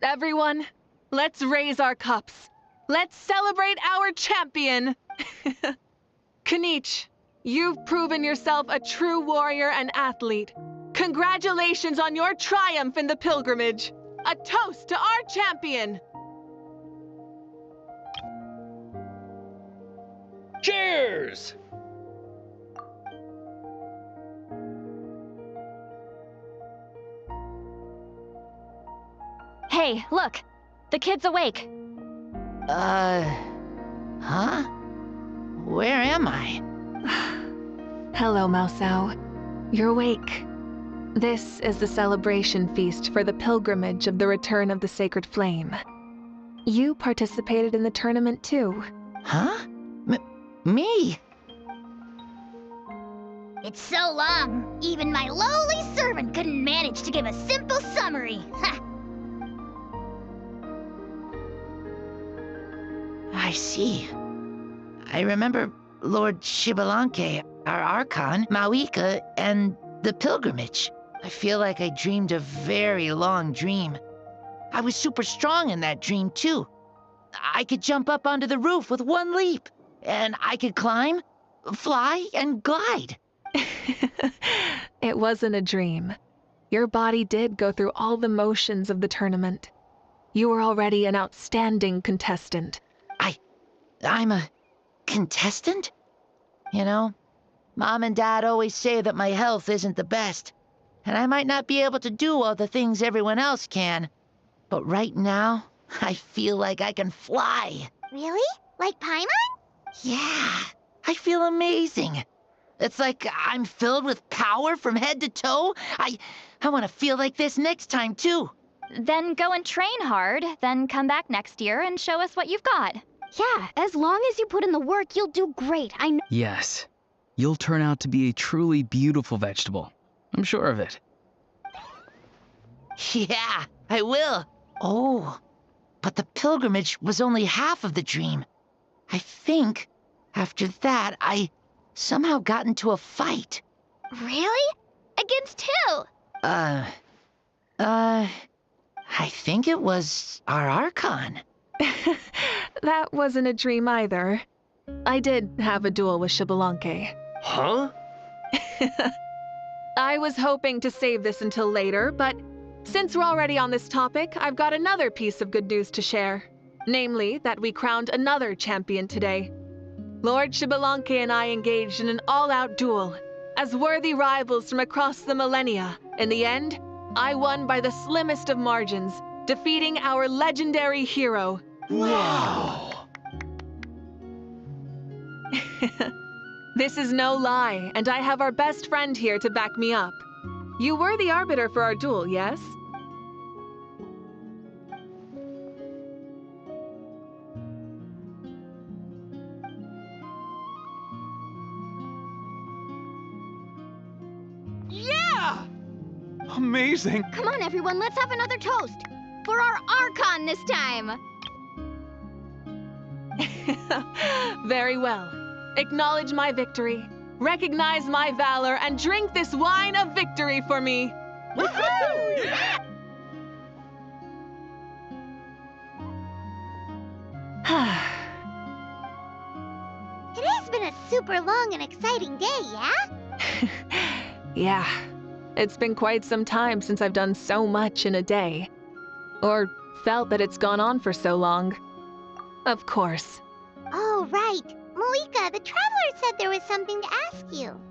Everyone, let's raise our cups. Let's celebrate our champion! Kanichi, you've proven yourself a true warrior and athlete. Congratulations on your triumph in the pilgrimage. A toast to our champion! Cheers! Hey, look! The kid's awake! Huh? Where am I? Hello, Mausau. You're awake. This is the celebration feast for the pilgrimage of the return of the Sacred Flame. You participated in the tournament too. Huh? Me? It's so long, even my lowly servant couldn't manage to give a simple summary. Ha! I see. I remember Lord Shibalanke, our Archon, Mavuika, and the pilgrimage. I feel like I dreamed a very long dream. I was super strong in that dream, too. I could jump up onto the roof with one leap, and I could climb, fly, and glide. It wasn't a dream. Your body did go through all the motions of the tournament. You were already an outstanding contestant. I'm a contestant? You know, Mom and Dad always say that my health isn't the best, and I might not be able to do all the things everyone else can. But right now, I feel like I can fly. Really? Like Paimon? Yeah, I feel amazing. It's like I'm filled with power from head to toe. I want to feel like this next time, too. Then go and train hard, then come back next year and show us what you've got. Yeah, as long as you put in the work, you'll do great. I know. Yes. You'll turn out to be a truly beautiful vegetable. I'm sure of it. Yeah, I will. Oh, but the pilgrimage was only half of the dream. I think after that, I somehow got into a fight. Really? Against who? I think it was our Archon. That wasn't a dream either. I did have a duel with Shibalanke. Huh? I was hoping to save this until later, but since we're already on this topic, I've got another piece of good news to share. Namely, that we crowned another champion today. Lord Shibalanke and I engaged in an all-out duel. As worthy rivals from across the millennia, in the end, I won by the slimmest of margins, defeating our legendary hero. Wow! This is no lie, and I have our best friend here to back me up. You were the arbiter for our duel, yes? Yeah! Amazing! Come on, everyone, let's have another toast. For our Archon this time. Very well. Acknowledge my victory, recognize my valor, and drink this wine of victory for me. Woohoo! Today's been a super long and exciting day, yeah? Yeah, it's been quite some time since I've done so much in a day. Or felt that it's gone on for so long. Of course. Oh, right. Mavuika, the Traveler said there was something to ask you.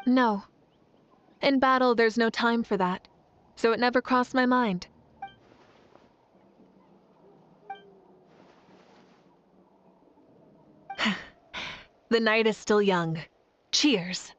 No. In battle, there's no time for that, so it never crossed my mind. The night is still young. Cheers.